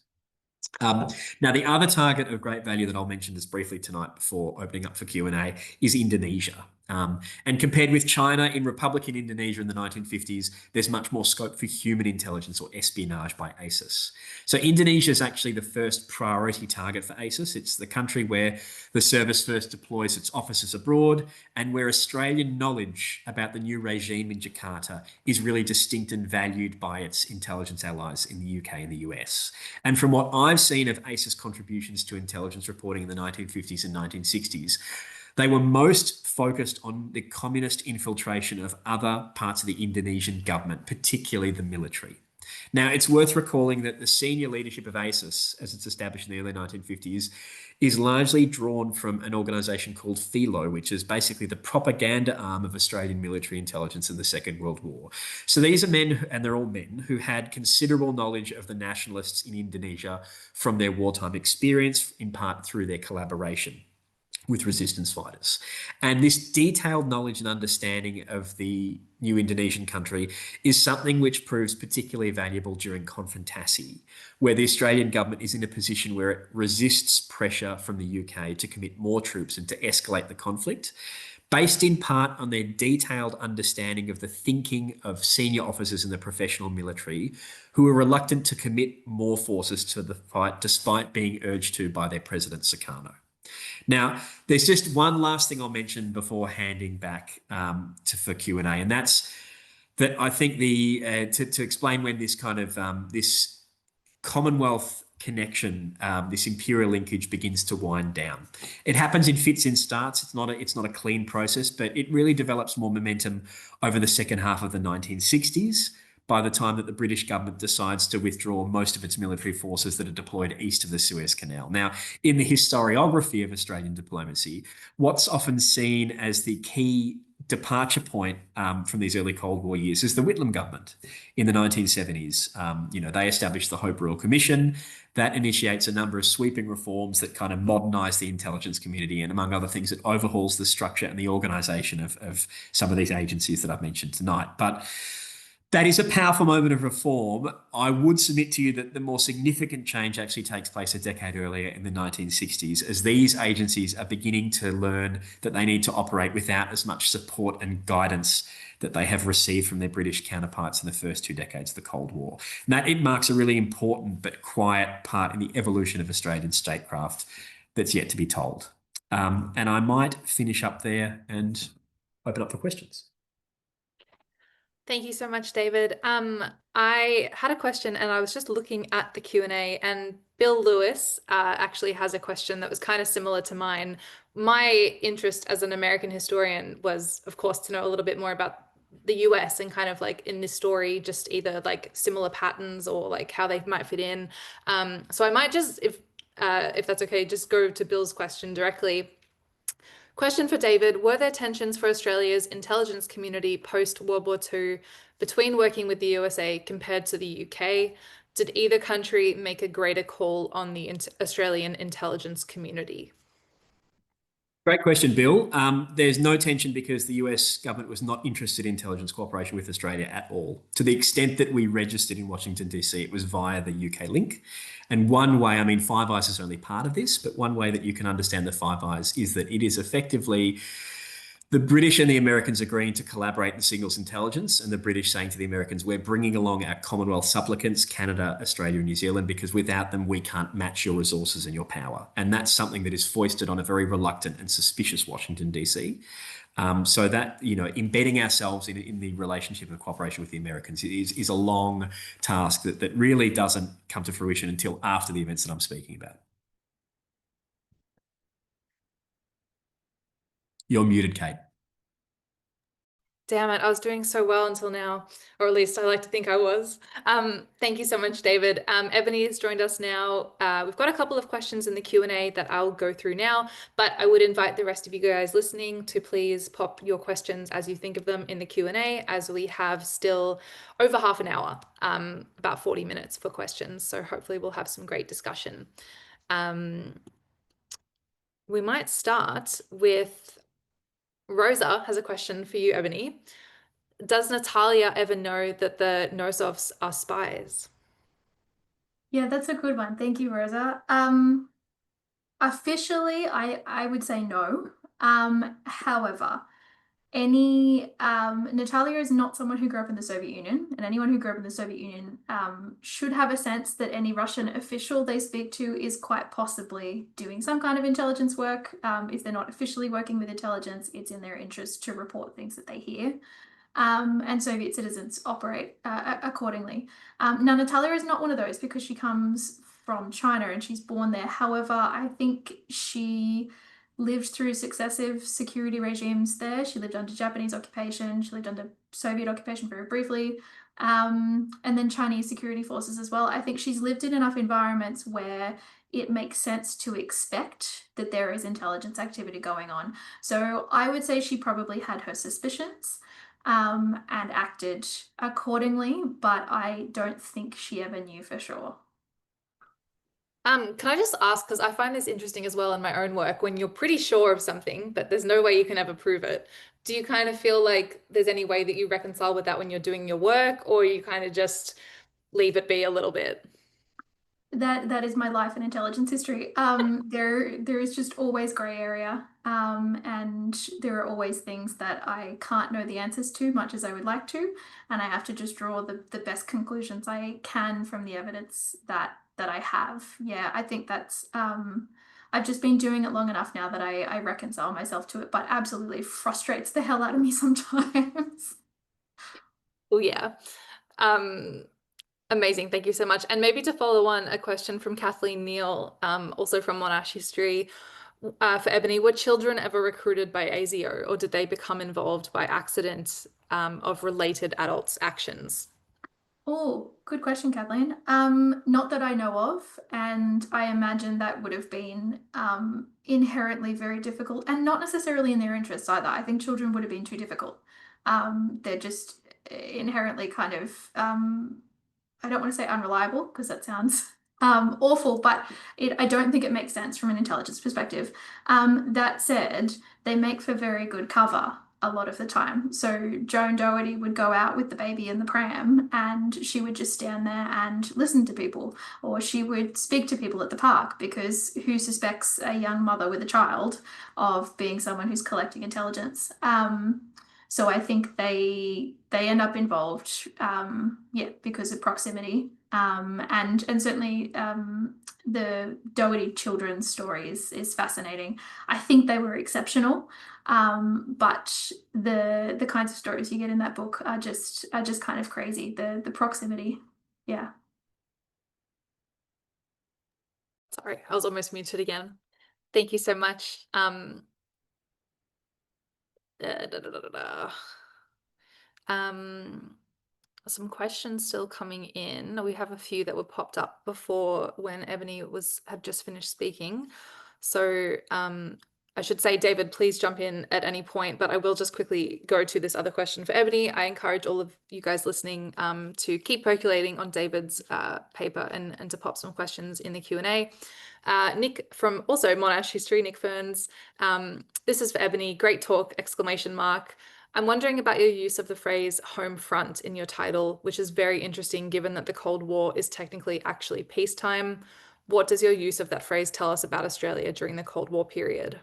Now, the other target of great value that I'll mention just briefly tonight before opening up for Q&A is Indonesia. And compared with China, in Republican Indonesia in the 1950s, there's much more scope for human intelligence or espionage by ASIS. So Indonesia is actually the first priority target for ASIS. It's the country where the service first deploys its officers abroad and where Australian knowledge about the new regime in Jakarta is really distinct and valued by its intelligence allies in the UK and the US. And from what I've seen of ASIS contributions to intelligence reporting in the 1950s and 1960s, they were most focused on the communist infiltration of other parts of the Indonesian government, particularly the military. Now, it's worth recalling that the senior leadership of ASIS, as it's established in the early 1950s, is largely drawn from an organisation called FILO, which is basically the propaganda arm of Australian military intelligence in the Second World War. So these are men, and they're all men, who had considerable knowledge of the nationalists in Indonesia from their wartime experience, in part through their collaboration with resistance fighters. And this detailed knowledge and understanding of the new Indonesian country is something which proves particularly valuable during Confrontasi, where the Australian government is in a position where it resists pressure from the UK to commit more troops and to escalate the conflict, based in part on their detailed understanding of the thinking of senior officers in the professional military who are reluctant to commit more forces to the fight despite being urged to by their president, Sukarno. Now, there's just one last thing I'll mention before handing back for Q&A, and that's that I think to explain when this kind of this Commonwealth connection, this imperial linkage begins to wind down. It happens in fits and starts. It's not a clean process, but it really develops more momentum over the second half of the 1960s, by the time that the British government decides to withdraw most of its military forces that are deployed east of the Suez Canal. Now, in the historiography of Australian diplomacy, what's often seen as the key departure point from these early Cold War years is the Whitlam government in the 1970s. They established the Hope Royal Commission. That initiates a number of sweeping reforms that kind of modernise the intelligence community, and among other things, it overhauls the structure and the organisation of some of these agencies that I've mentioned tonight. But that is a powerful moment of reform. I would submit to you that the more significant change actually takes place a decade earlier in the 1960s, as these agencies are beginning to learn that they need to operate without as much support and guidance that they have received from their British counterparts in the first 2 decades of the Cold War. And that it marks a really important but quiet part in the evolution of Australian statecraft that's yet to be told. And I might finish up there and open up for questions. Thank you so much, David. I had a question and I was just looking at the Q&A, and Bill Lewis actually has a question that was kind of similar to mine. My interest as an American historian was, of course, to know a little bit more about the US and kind of like in this story, just either like similar patterns or like how they might fit in. So I might just, if that's okay, just go to Bill's question directly. Question for David: were there tensions for Australia's intelligence community post-World War II between working with the USA compared to the UK? Did either country make a greater call on the Australian intelligence community? Great question, Bill. There's no tension because the US government was not interested in intelligence cooperation with Australia at all. To the extent that we registered in Washington, D.C., it was via the UK link. And one way, I mean, Five Eyes is only part of this, but one way that you can understand the Five Eyes is that it is effectively the British and the Americans agreeing to collaborate in signals intelligence, and the British saying to the Americans, we're bringing along our Commonwealth supplicants, Canada, Australia, and New Zealand, because without them, we can't match your resources and your power. And that's something that is foisted on a very reluctant and suspicious Washington, D.C. So that, embedding ourselves in the relationship of cooperation with the Americans is a long task that really doesn't come to fruition until after the events that I'm speaking about. You're muted, Kate. Damn it, I was doing so well until now, or at least I like to think I was. Thank you so much, David. Ebony has joined us now. We've got a couple of questions in the Q&A that I'll go through now, but I would invite the rest of you guys listening to please pop your questions as you think of them in the Q&A, as we have still over half an hour, about 40 minutes for questions. So hopefully we'll have some great discussion. We might start with Rosa has a question for you, Ebony. Does Natalia ever know that the Nosovs are spies? Yeah, that's a good one. Thank you, Rosa. Officially, I would say no. However, Natalia is not someone who grew up in the Soviet Union, and anyone who grew up in the Soviet Union should have a sense that any Russian official they speak to is quite possibly doing some kind of intelligence work. If they're not officially working with intelligence, it's in their interest to report things that they hear. And Soviet citizens operate accordingly. Now, Natalia is not one of those because she comes from China and she's born there. However, I think she lived through successive security regimes there. She lived under Japanese occupation. She lived under Soviet occupation very briefly, and then Chinese security forces as well. I think she's lived in enough environments where it makes sense to expect that there is intelligence activity going on. So I would say she probably had her suspicions and acted accordingly, but I don't think she ever knew for sure. Can I just ask, because I find this interesting as well in my own work, when you're pretty sure of something, but there's no way you can ever prove it, do you kind of feel like there's any way that you reconcile with that when you're doing your work, or you kind of just leave it be a little bit? That is my life in intelligence history. There is just always gray area, and there are always things that I can't know the answers to, much as I would like to, and I have to just draw the best conclusions I can from the evidence that I have. Yeah, I think that's I've just been doing it long enough now that I reconcile myself to it, but absolutely frustrates the hell out of me sometimes. Oh yeah. Amazing. Thank you so much. And maybe to follow on a question from Kathleen Neal, also from Monash History, for Ebony, were children ever recruited by ASIO, or did they become involved by accident of related adults' actions? Oh, good question, Kathleen. Not that I know of, and I imagine that would have been inherently very difficult and not necessarily in their interests either. I think children would have been too difficult. They're just inherently kind of, I don't want to say unreliable because that sounds awful, but I don't think it makes sense from an intelligence perspective. That said, they make for very good cover a lot of the time. So Joan Doherty would go out with the baby in the pram and she would just stand there and listen to people, or she would speak to people at the park because who suspects a young mother with a child of being someone who's collecting intelligence? So I think they end up involved, yeah, because of proximity, and certainly the Doherty children's story is fascinating. I think they were exceptional, but the kinds of stories you get in that book are just kind of crazy. The proximity, yeah. Sorry, I was almost muted again. Thank you so much. Da, da, da, da, da. Some questions still coming in. We have a few that were popped up before when Ebony had just finished speaking. So I should say, David, please jump in at any point, but I will just quickly go to this other question for Ebony. I encourage all of you guys listening to keep percolating on David's paper and to pop some questions in the Q&A. Nick from also Monash History, Nick Ferns. This is for Ebony. Great talk, exclamation mark. I'm wondering about your use of the phrase home front in your title, which is very interesting given that the Cold War is technically actually peacetime. What does your use of that phrase tell us about Australia during the Cold War period?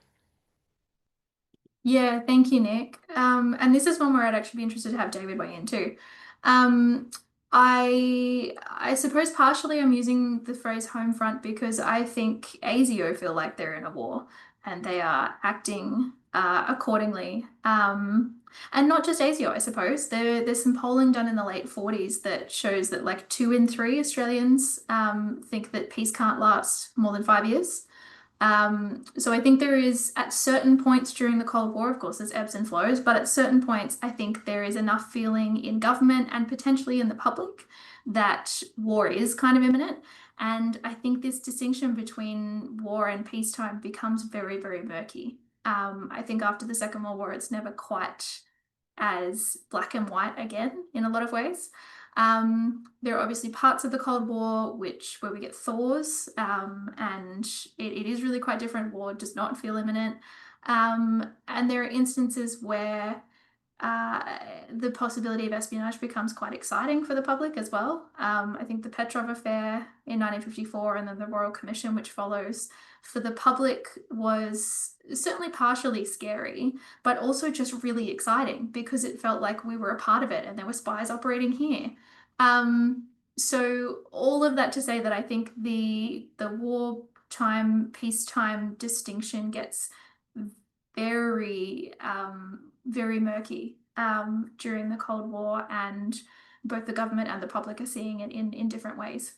Yeah, thank you, Nick. And this is one where I'd actually be interested to have David weigh in too. Um, I suppose partially I'm using the phrase home front because I think ASIO feel like they're in a war and they are acting accordingly. And not just ASIO, I suppose. There's some polling done in the late 40s that shows that like 2 in 3 Australians think that peace can't last more than 5 years. So I think there is, at certain points during the Cold War, of course, there's ebbs and flows, but at certain points, I think there is enough feeling in government and potentially in the public that war is kind of imminent. And I think this distinction between war and peacetime becomes very, very murky. I think after the Second World War, it's never quite as black and white again in a lot of ways. There are obviously parts of the Cold War where we get thaws, and it is really quite different. War does not feel imminent. And there are instances where the possibility of espionage becomes quite exciting for the public as well. I think the Petrov affair in 1954 and then the Royal Commission, which follows, for the public was certainly partially scary, but also just really exciting because it felt like we were a part of it and there were spies operating here. So all of that to say that I think the wartime, peacetime distinction gets very very murky during the Cold War, and both the government and the public are seeing it in different ways.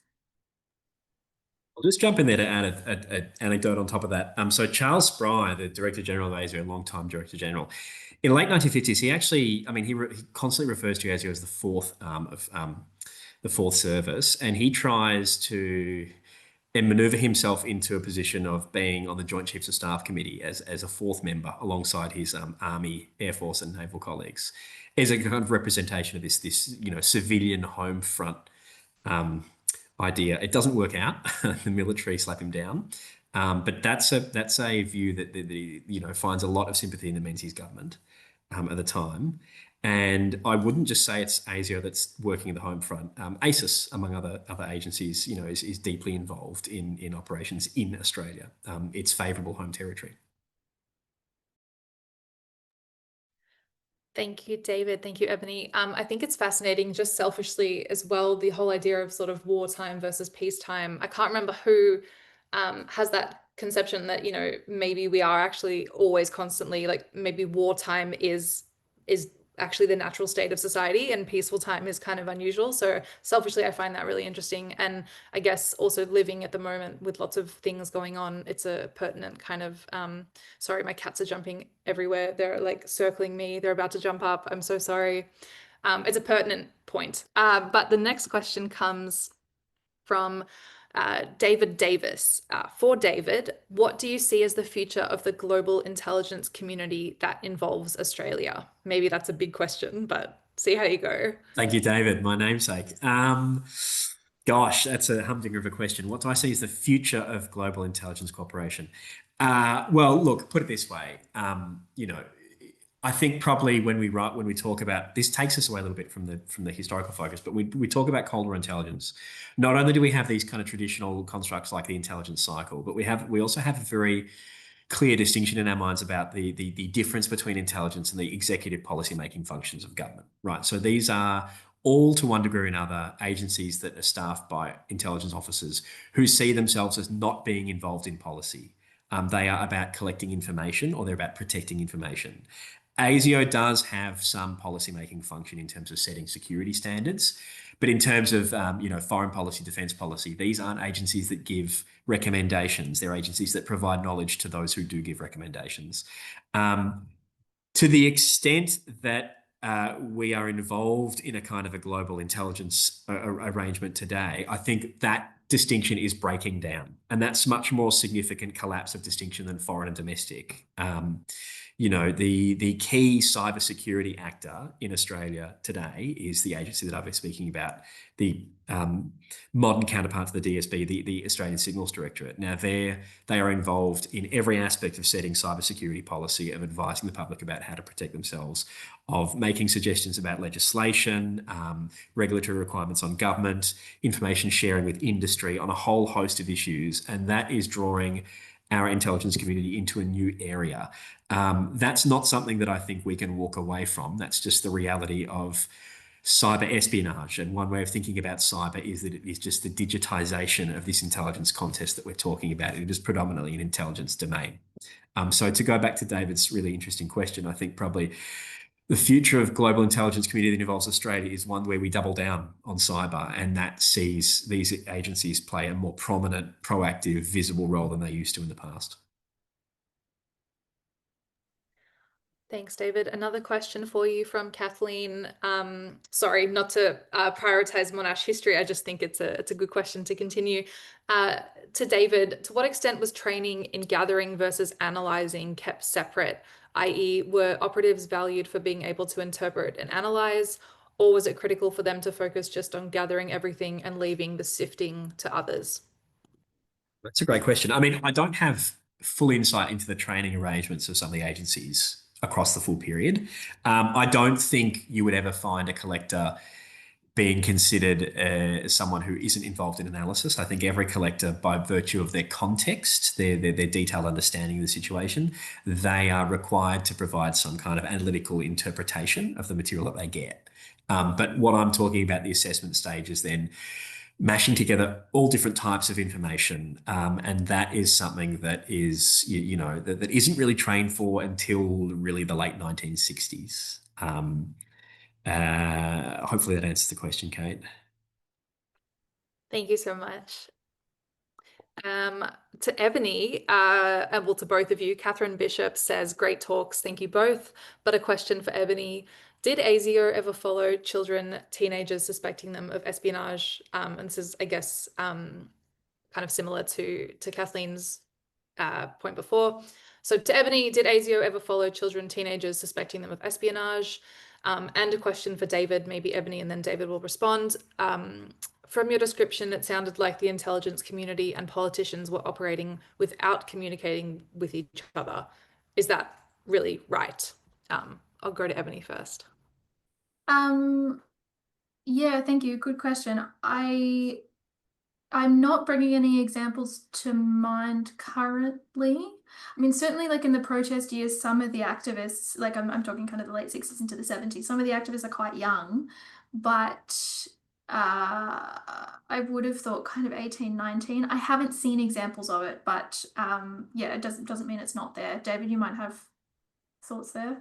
I'll just jump in there to add an anecdote on top of that. So Charles Spry, the Director General of ASIO, a long-time Director General, in the late 1950s, he actually, I mean, he constantly refers to ASIO as the fourth arm of the fourth service, and he tries to maneuver himself into a position of being on the Joint Chiefs of Staff Committee as a fourth member alongside his Army, Air Force, and naval colleagues, as a kind of representation of this civilian home front idea. It doesn't work out. The military slap him down, but that's a view that finds a lot of sympathy in the Menzies government at the time. And I wouldn't just say it's ASIO that's working in the home front. ASIS, among other agencies, is deeply involved in operations in Australia. It's favourable home territory. Thank you, David. Thank you, Ebony. I think it's fascinating, just selfishly as well, the whole idea of sort of wartime versus peacetime. I can't remember who has that conception that, maybe we are actually always constantly, like maybe wartime is actually the natural state of society, and peaceful time is kind of unusual. So selfishly, I find that really interesting. And I guess also living at the moment with lots of things going on, it's a pertinent kind of, sorry, my cats are jumping everywhere. They're like circling me. They're about to jump up. I'm so sorry. It's a pertinent point. But the next question comes from David Davis. For David, what do you see as the future of the global intelligence community that involves Australia? Maybe that's a big question, but see how you go. Thank you, David, my namesake. Gosh, that's a humdinger of a question. What do I see as the future of global intelligence cooperation? Well, look, put it this way. I think probably when we talk about this takes us away a little bit from the historical focus, but we talk about Cold War intelligence. Not only do we have these kind of traditional constructs like the intelligence cycle, but we also have a very clear distinction in our minds about the difference between intelligence and the executive policymaking functions of government, right? So these are all to one degree or another agencies that are staffed by intelligence officers who see themselves as not being involved in policy. They are about collecting information, or they're about protecting information. ASIO does have some policymaking function in terms of setting security standards, but in terms of foreign policy, defence policy, these aren't agencies that give recommendations. They're agencies that provide knowledge to those who do give recommendations. To the extent that we are involved in a kind of a global intelligence arrangement today, I think that distinction is breaking down, and that's much more significant collapse of distinction than foreign and domestic. The key cybersecurity actor in Australia today is the agency that I've been speaking about, the modern counterpart to the DSB, the Australian Signals Directorate. Now, they are involved in every aspect of setting cybersecurity policy, of advising the public about how to protect themselves, of making suggestions about legislation, regulatory requirements on government, information sharing with industry on a whole host of issues. And that is drawing our intelligence community into a new area. That's not something that I think we can walk away from. That's just the reality of cyber espionage. And one way of thinking about cyber is that it is just the digitization of this intelligence contest that we're talking about. It is predominantly an intelligence domain. So to go back to David's really interesting question, I think probably the future of global intelligence community that involves Australia is one where we double down on cyber, and that sees these agencies play a more prominent, proactive, visible role than they used to in the past. Thanks, David. Another question for you from Kathleen. Sorry, not to prioritize Monash history. I just think it's a good question to continue. To David, to what extent was training in gathering versus analyzing kept separate, i.e., were operatives valued for being able to interpret and analyze, or was it critical for them to focus just on gathering everything and leaving the sifting to others? That's a great question. I mean, I don't have full insight into the training arrangements of some of the agencies across the full period. I don't think you would ever find a collector being considered someone who isn't involved in analysis. I think every collector, by virtue of their context, their detailed understanding of the situation, they are required to provide some kind of analytical interpretation of the material that they get. But what I'm talking about, the assessment stage, is then mashing together all different types of information, and that is something that is that isn't really trained for until really the late 1960s. Hopefully that answers the question, Kate. Thank you so much. To Ebony, and well, to both of you, Catherine Bishop says, great talks, thank you both. But a question for Ebony: did ASIO ever follow children, teenagers suspecting them of espionage? And this is, I guess, kind of similar to Kathleen's point before. So to Ebony, did ASIO ever follow children, teenagers suspecting them of espionage? And a question for David, maybe Ebony, and then David will respond. From your description, it sounded like the intelligence community and politicians were operating without communicating with each other. Is that really right? I'll go to Ebony first. Yeah, thank you. Good question. I'm not bringing any examples to mind currently. I mean, certainly like in the protest years, some of the activists, like I'm talking kind of the late 60s into the 70s, some of the activists are quite young, but I would have thought kind of 18, 19. I haven't seen examples of it, but yeah, it doesn't mean it's not there. David, you might have thoughts there.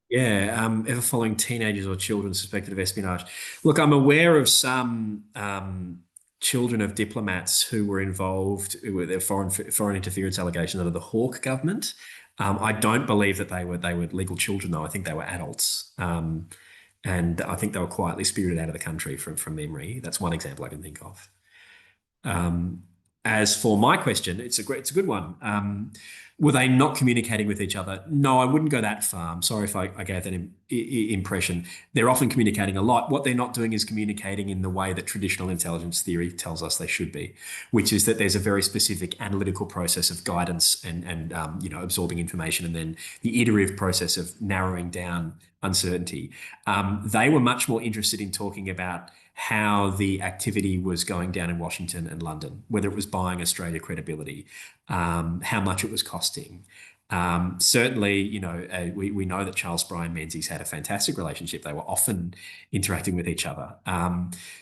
Yeah, ever following teenagers or children suspected of espionage. Look, I'm aware of some children of diplomats who were involved with their foreign interference allegations under the Hawke government. I don't believe that they were legal children, though. I think they were adults, and I think they were quietly spirited out of the country from memory. That's one example I can think of. Um, as for my question, it's a good one. Were they not communicating with each other? No, I wouldn't go that far. I'm sorry if I gave that impression. They're often communicating a lot. What they're not doing is communicating in the way that traditional intelligence theory tells us they should be, which is that there's a very specific analytical process of guidance and absorbing information, and then the iterative process of narrowing down uncertainty. They were much more interested in talking about how the activity was going down in Washington and London, whether it was buying Australia credibility, how much it was costing. Certainly, we know that Charles Spry and Menzies had a fantastic relationship. They were often interacting with each other.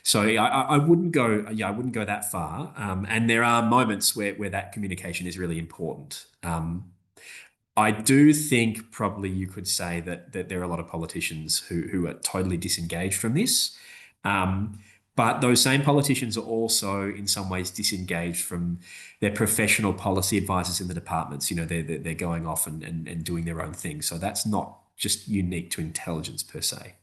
So I wouldn't go, I wouldn't go that far. And there are moments where that communication is really important. I do think probably you could say that there are a lot of politicians who are totally disengaged from this. Um, but those same politicians are also, in some ways, disengaged from their professional policy advisors in the departments. They're going off and doing their own thing. So that's not just unique to intelligence per se.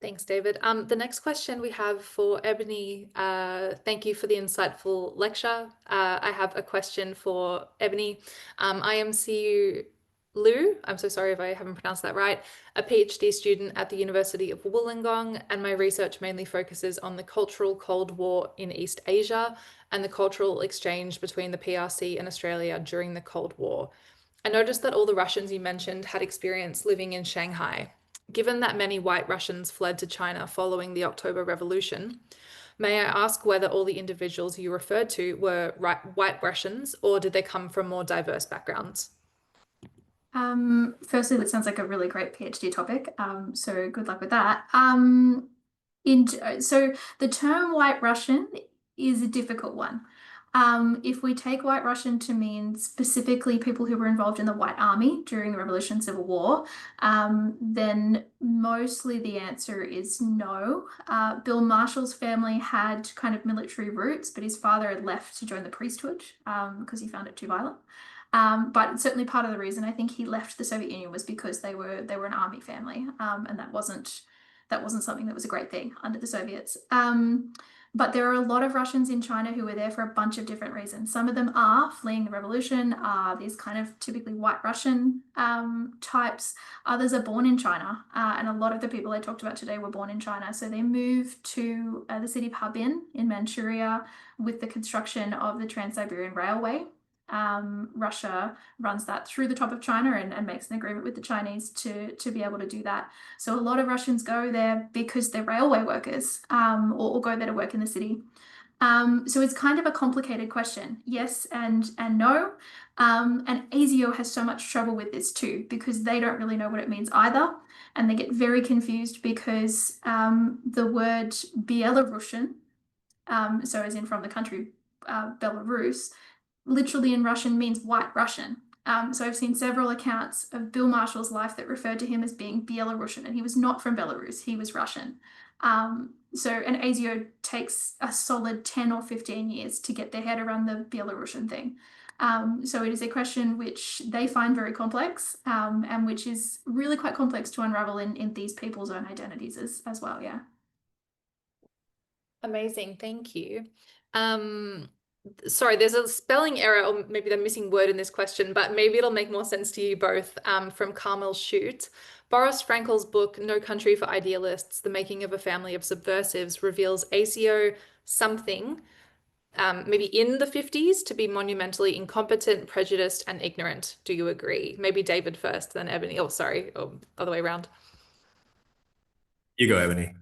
Thanks, David. The next question we have for Ebony. Thank you for the insightful lecture. I have a question for Ebony. I am CU Liu, I'm so sorry if I haven't pronounced that right, a PhD student at the University of Wollongong, and my research mainly focuses on the cultural Cold War in East Asia and the cultural exchange between the PRC and Australia during the Cold War. I noticed that all the Russians you mentioned had experience living in Shanghai. Given that many white Russians fled to China following the October Revolution, may I ask whether all the individuals you referred to were white Russians, or did they come from more diverse backgrounds? Firstly, that sounds like a really great PhD topic. So good luck with that. So the term White Russian is a difficult one. If we take White Russian to mean specifically people who were involved in the White Army during the Revolution and Civil War, then mostly the answer is no. Bill Marshall's family had kind of military roots, but his father had left to join the priesthood because he found it too violent. But certainly part of the reason I think he left the Soviet Union was because they were an army family, and that wasn't something that was a great thing under the Soviets. But there are a lot of Russians in China who were there for a bunch of different reasons. Some of them are fleeing the revolution, are these kind of typically white Russian types. Others are born in China, and a lot of the people I talked about today were born in China. So they moved to the city of Harbin in Manchuria with the construction of the Trans-Siberian Railway. Russia runs that through the top of China and makes an agreement with the Chinese to be able to do that. So a lot of Russians go there because they're railway workers or go there to work in the city. So it's kind of a complicated question. Yes and no. And ASIO has so much trouble with this too because they don't really know what it means either. And they get very confused because the word Belarusian, so as in from the country Belarus, literally in Russian means white Russian. So I've seen several accounts of Bill Marshall's life that referred to him as being Belarusian, and he was not from Belarus, he was Russian. And ASIO takes a solid 10 or 15 years to get their head around the Belarusian thing. So it is a question which they find very complex, and which is really quite complex to unravel in these people's own identities as well, yeah. Amazing, thank you. Sorry, there's a spelling error or maybe the missing word in this question, but maybe it'll make more sense to you both. From Carmel Shute. Boris Frankel's book, No Country for Idealists, The Making of a Family of Subversives, reveals ASIO something, maybe in the 50s, to be monumentally incompetent, prejudiced, and ignorant. Do you agree? Maybe David first, then Ebony. Oh, sorry, other way around. You go, Ebony.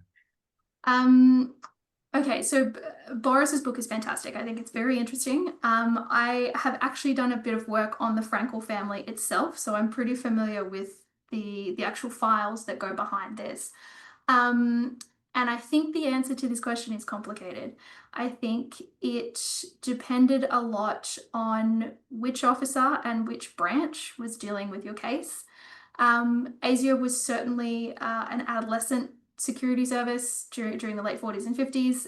Okay, so Boris's book is fantastic. I think it's very interesting. I have actually done a bit of work on the Frankel family itself, so I'm pretty familiar with the actual files that go behind this. And I think the answer to this question is complicated. I think it depended a lot on which officer and which branch was dealing with your case. ASIO was certainly an adolescent security service during the late 40s and 50s.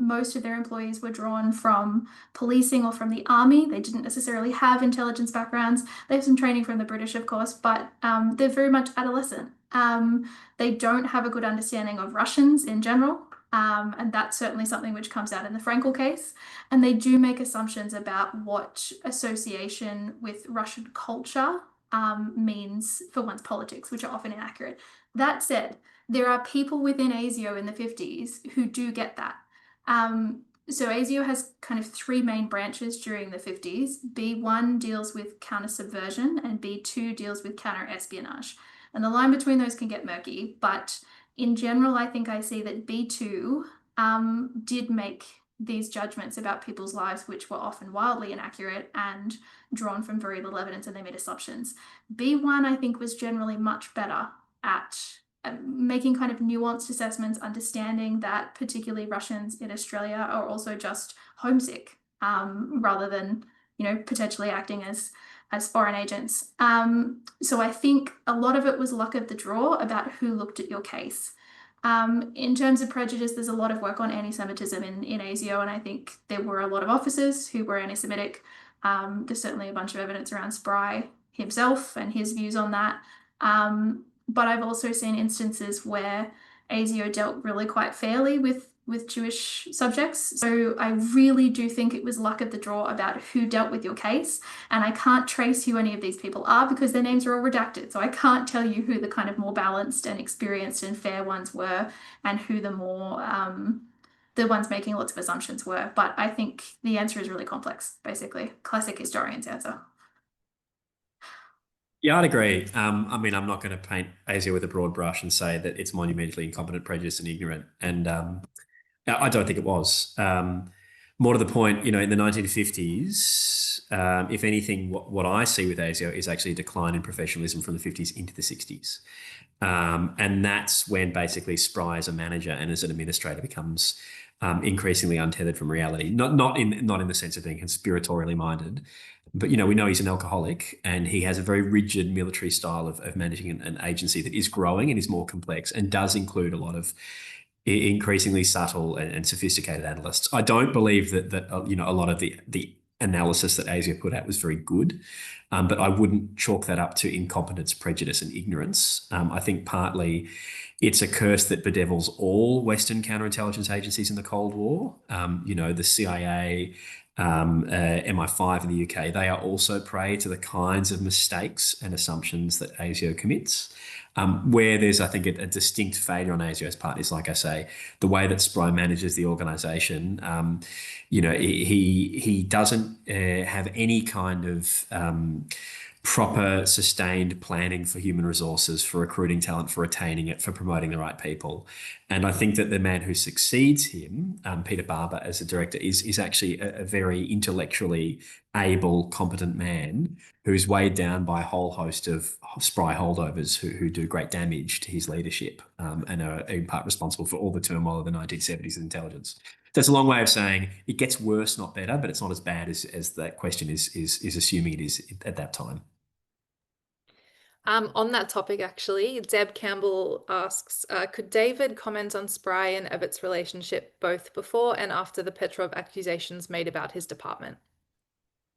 Most of their employees were drawn from policing or from the army. They didn't necessarily have intelligence backgrounds. They have some training from the British, of course, but they're very much adolescent. They don't have a good understanding of Russians in general. And that's certainly something which comes out in the Frankel case. And they do make assumptions about what association with Russian culture means for one's politics, which are often inaccurate. That said, there are people within ASIO in the 50s who do get that. So ASIO has kind of three main branches during the 50s. B1 deals with counter-subversion and B2 deals with counter-espionage. And the line between those can get murky, but in general, I think I see that B2 did make these judgments about people's lives, which were often wildly inaccurate and drawn from very little evidence, and they made assumptions. B1, I think, was generally much better at making kind of nuanced assessments, understanding that particularly Russians in Australia are also just homesick, rather than, potentially acting as foreign agents. So I think a lot of it was luck of the draw about who looked at your case. In terms of prejudice, there's a lot of work on anti-Semitism in ASIO, and I think there were a lot of officers who were anti-Semitic. There's certainly a bunch of evidence around Spry himself and his views on that. But I've also seen instances where ASIO dealt really quite fairly with Jewish subjects. So I really do think it was luck of the draw about who dealt with your case. And I can't trace who any of these people are because their names are all redacted. So I can't tell you who the kind of more balanced and experienced and fair ones were and who the more, the ones making lots of assumptions were. But I think the answer is really complex, basically. Classic historian's answer. Yeah, I'd agree. I mean, I'm not going to paint ASIO with a broad brush and say that it's monumentally incompetent, prejudiced, and ignorant. And I don't think it was. More to the point, in the 1950s, if anything, what I see with ASIO is actually a decline in professionalism from the 50s into the 60s. And that's when basically Spry as a manager and as an administrator becomes increasingly untethered from reality. Not in the sense of being conspiratorially minded, but we know he's an alcoholic and he has a very rigid military style of managing an agency that is growing and is more complex and does include a lot of increasingly subtle and sophisticated analysts. I don't believe that a lot of the analysis that ASIO put out was very good, but I wouldn't chalk that up to incompetence, prejudice, and ignorance. I think partly it's a curse that bedevils all Western counterintelligence agencies in the Cold War. The CIA, MI5 in the UK, they are also prey to the kinds of mistakes and assumptions that ASIO commits. Where there's, I think, a distinct failure on ASIO's part is, like I say, the way that Spry manages the organisation. He doesn't have any kind of proper, sustained planning for human resources, for recruiting talent, for retaining it, for promoting the right people. And I think that the man who succeeds him, Peter Barber, as a director, is actually a very intellectually able, competent man who's weighed down by a whole host of Spry holdovers who do great damage to his leadership and are in part responsible for all the turmoil of the 1970s in intelligence. That's a long way of saying it gets worse, not better, but it's not as bad as that question is assuming it is at that time. On that topic, actually, Deb Campbell asks, could David comment on Spry and Evatt's relationship both before and after the Petrov accusations made about his department?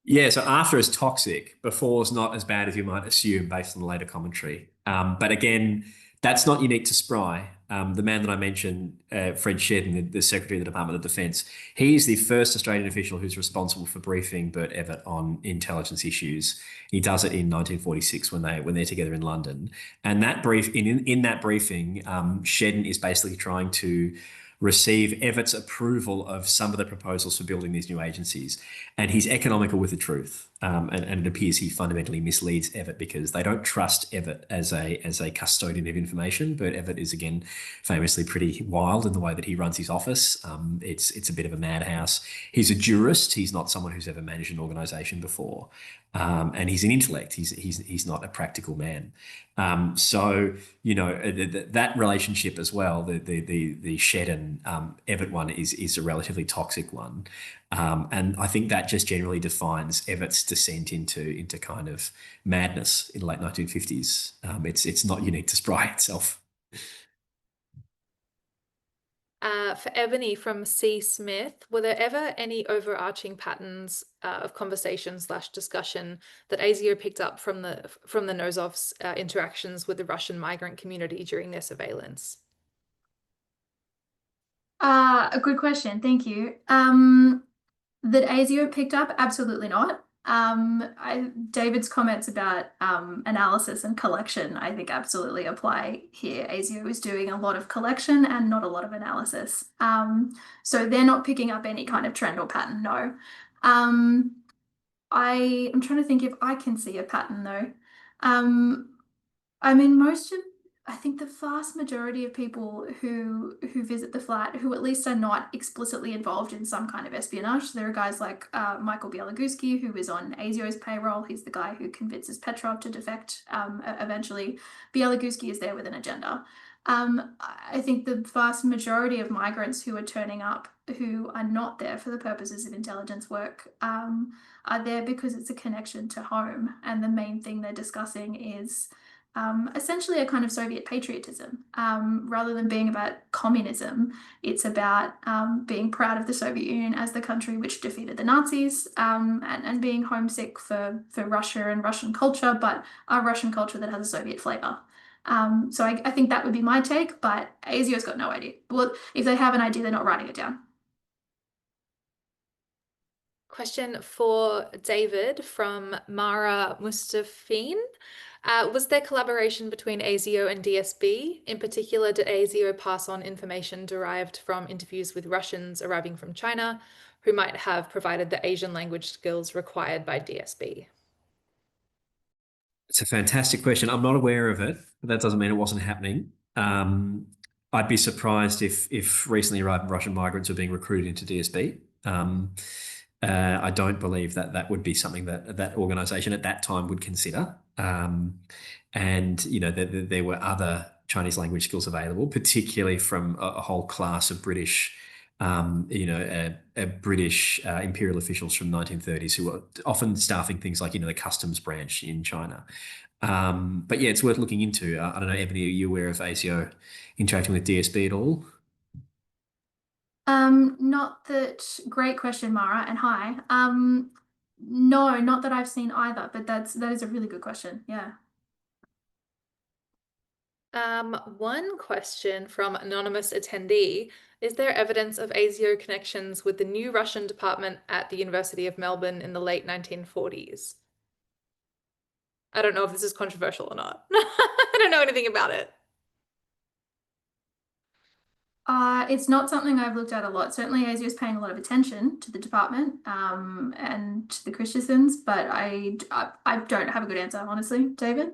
Yeah, so after is toxic, before is not as bad as you might assume based on the later commentary. But again, that's not unique to Spry. The man that I mentioned, Fred Shedden, the Secretary of the Department of Defence, he is the first Australian official who's responsible for briefing Bert Evatt on intelligence issues. He does it in 1946 when they're together in London. And that in that briefing, Shedden is basically trying to receive Evatt's approval of some of the proposals for building these new agencies. And he's economical with the truth. and it appears he fundamentally misleads Everett because they don't trust Everett as a custodian of information. But Everett is again famously pretty wild in the way that he runs his office. It's a bit of a madhouse. He's a jurist. He's not someone who's ever managed an organization before, and he's an intellect. He's not a practical man. So that relationship as well, the Shed and Everett one is a relatively toxic one. And I think that just generally defines Everett's descent into kind of madness in the late 1950s. It's not unique to Spry itself. For Ebony from C. Smith, were there ever any overarching patterns of conversation/discussion that ASIO picked up from the Nozov's interactions with the Russian migrant community during their surveillance? A good question. Thank you. That ASIO picked up? Absolutely not. David's comments about analysis and collection, I think absolutely apply here. ASIO is doing a lot of collection and not a lot of analysis. So they're not picking up any kind of trend or pattern, no. I'm trying to think if I can see a pattern though. I mean, I think the vast majority of people who visit the flat, who at least are not explicitly involved in some kind of espionage. There are guys like Michael Bielogusky, who is on ASIO's payroll. He's the guy who convinces Petrov to defect eventually. Bielogusky is there with an agenda. I think the vast majority of migrants who are turning up, who are not there for the purposes of intelligence work, are there because it's a connection to home. And the main thing they're discussing is essentially a kind of Soviet patriotism. Rather than being about communism, it's about being proud of the Soviet Union as the country which defeated the Nazis, and being homesick for Russia and Russian culture, but a Russian culture that has a Soviet flavor. So I think that would be my take, but ASIO's got no idea. Well, if they have an idea, they're not writing it down. Question for David from Mara Mustafin. Was there collaboration between ASIO and DSB? In particular, did ASIO pass on information derived from interviews with Russians arriving from China who might have provided the Asian language skills required by DSB? It's a fantastic question. I'm not aware of it, but that doesn't mean it wasn't happening. I'd be surprised if recently arrived Russian migrants were being recruited into DSB. I don't believe that would be something that organisation at that time would consider. And there were other Chinese language skills available, particularly from a whole class of British, British imperial officials from 1930s who were often staffing things like the customs branch in China. But yeah, it's worth looking into. I don't know, Ebony, are you aware of ASIO interacting with DSB at all? Not that. Great question, Mara, and hi. No, not that I've seen either, but that is a really good question. Yeah. One question from anonymous attendee. Is there evidence of ASIO connections with the new Russian department at the University of Melbourne in the late 1940s? I don't know if this is controversial or not. I don't know anything about it. It's not something I've looked at a lot. Certainly, ASIO is paying a lot of attention to the department and to the Christiansens, but I don't have a good answer, honestly. David?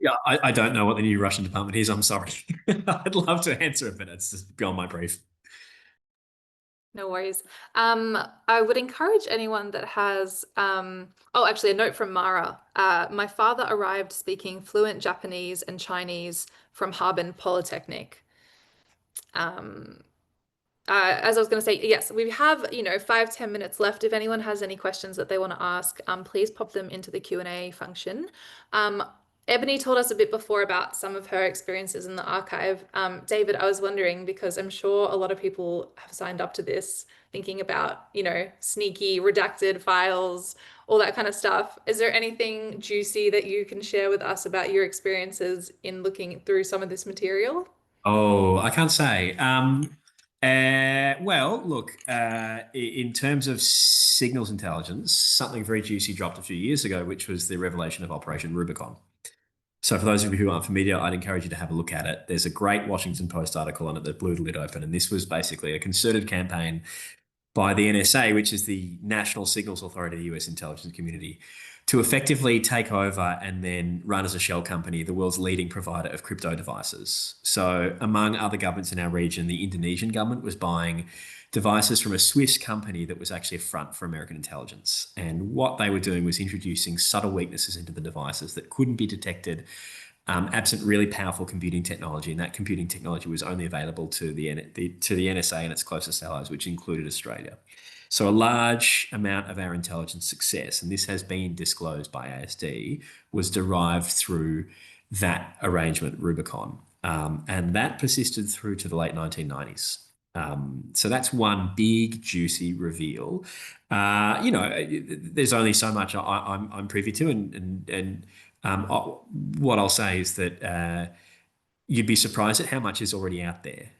Yeah, I don't know what the new Russian department is. I'm sorry. I'd love to answer it, but it's just beyond my brief. No worries. I would encourage anyone that has, actually a note from Mara. My father arrived speaking fluent Japanese and Chinese from Harbin Polytechnic. As I was going to say, yes, we have, 5-10 minutes left. If anyone has any questions that they want to ask, please pop them into the Q&A function. Ebony told us a bit before about some of her experiences in the archive. David, I was wondering, because I'm sure a lot of people have signed up to this thinking about, sneaky redacted files, all that kind of stuff. Is there anything juicy that you can share with us about your experiences in looking through some of this material? Oh, I can't say. Well, look, in terms of signals intelligence, something very juicy dropped a few years ago, which was the revelation of Operation Rubicon. So for those of you who aren't familiar, I'd encourage you to have a look at it. There's a great Washington Post article on it that blew the lid open. And this was basically a concerted campaign by the NSA, which is the National Signals Authority of the US intelligence community, to effectively take over and then run as a shell company the world's leading provider of crypto devices. So, among other governments in our region, the Indonesian government was buying devices from a Swiss company that was actually a front for American intelligence. And what they were doing was introducing subtle weaknesses into the devices that couldn't be detected absent really powerful computing technology. And that computing technology was only available to the NSA and its closest allies, which included Australia. So a large amount of our intelligence success, and this has been disclosed by ASD, was derived through that arrangement, Rubicon. And that persisted through to the late 1990s. So that's one big, juicy reveal. There's only so much I'm privy to, and what I'll say is that you'd be surprised at how much is already out there.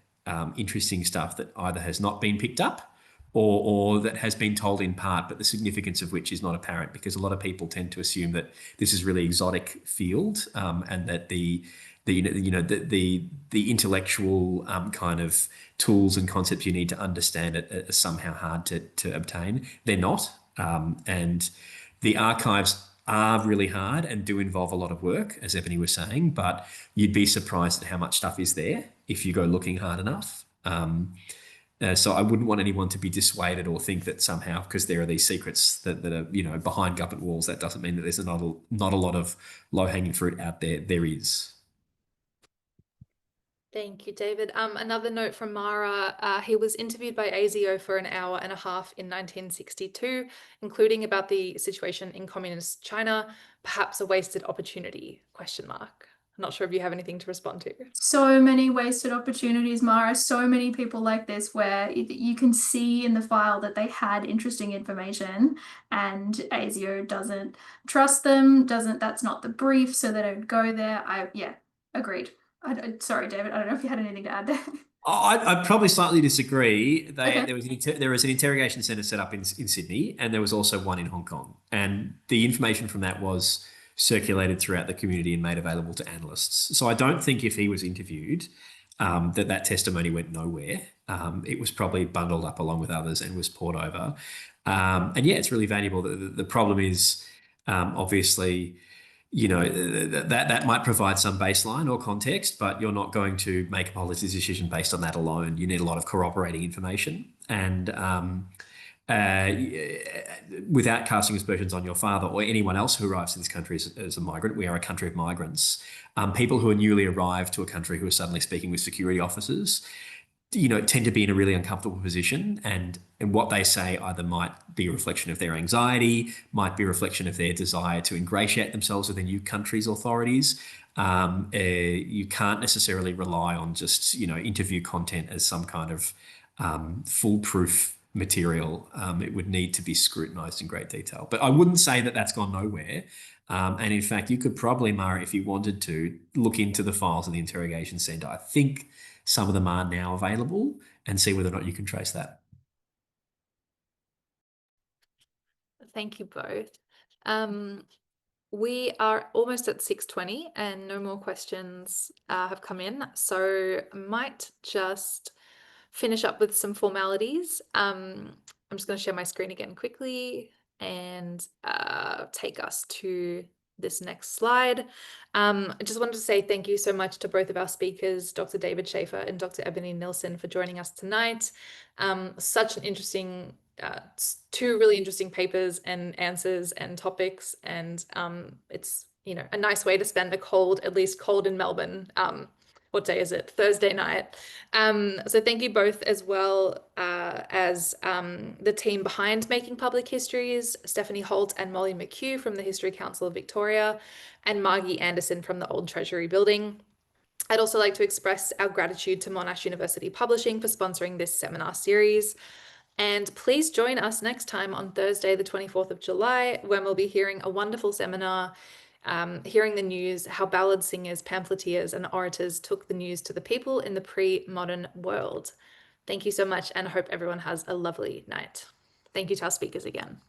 Interesting stuff that either has not been picked up or that has been told in part, but the significance of which is not apparent, because a lot of people tend to assume that this is really exotic field, and that the intellectual kind of tools and concepts you need to understand it are somehow hard to obtain. They're not, and the archives are really hard and do involve a lot of work, as Ebony was saying, but you'd be surprised at how much stuff is there if you go looking hard enough. So I wouldn't want anyone to be dissuaded or think that somehow, because there are these secrets that are behind government walls, that doesn't mean that there's not a lot of low-hanging fruit out there. There is. Thank you, David. Another note from Mara. He was interviewed by ASIO for an hour and a half in 1962, including about the situation in communist China, perhaps a wasted opportunity, ? I'm not sure if you have anything to respond to. So many wasted opportunities, Mara. So many people like this where you can see in the file that they had interesting information and ASIO doesn't trust them, that's not the brief, so they don't go there. Yeah, agreed. Sorry, David, I don't know if you had anything to add there. I'd probably slightly disagree. Okay. There was an interrogation centre set up in Sydney, and there was also one in Hong Kong. And the information from that was circulated throughout the community and made available to analysts. So I don't think if he was interviewed, that testimony went nowhere. It was probably bundled up along with others and was poured over. And yeah, it's really valuable. The problem is, obviously, that might provide some baseline or context, but you're not going to make a policy decision based on that alone. You need a lot of corroborating information. And without casting aspersions on your father or anyone else who arrives to this country as a migrant, we are a country of migrants. People who are newly arrived to a country who are suddenly speaking with security officers, tend to be in a really uncomfortable position, and what they say either might be a reflection of their anxiety, might be a reflection of their desire to ingratiate themselves with the new country's authorities. You can't necessarily rely on just, interview content as some kind of foolproof material. It would need to be scrutinized in great detail. But I wouldn't say that that's gone nowhere. And in fact, you could probably, Mara, if you wanted to, look into the files of the interrogation centre. I think some of them are now available, and see whether or not you can trace that. Thank you both. We are almost at 6:20 and no more questions have come in. So I might just finish up with some formalities. I'm just going to share my screen again quickly and take us to this next slide. I just wanted to say thank you so much to both of our speakers, Dr. David Schaefer and Dr. Ebony Nilsson, for joining us tonight. Such an interesting, two really interesting papers and answers and topics, and it's a nice way to spend at least cold in Melbourne. What day is it? Thursday night. So thank you both, as well as the team behind Making Public Histories, Stephanie Holt and Molly McHugh from the History Council of Victoria, and Margie Anderson from the Old Treasury Building. I'd also like to express our gratitude to Monash University Publishing for sponsoring this seminar series. And please join us next time on Thursday, the 24th of July, when we'll be hearing a wonderful seminar, hearing the news, how ballad singers, pamphleteers, and orators took the news to the people in the pre-modern world. Thank you so much, and I hope everyone has a lovely night. Thank you to our speakers again.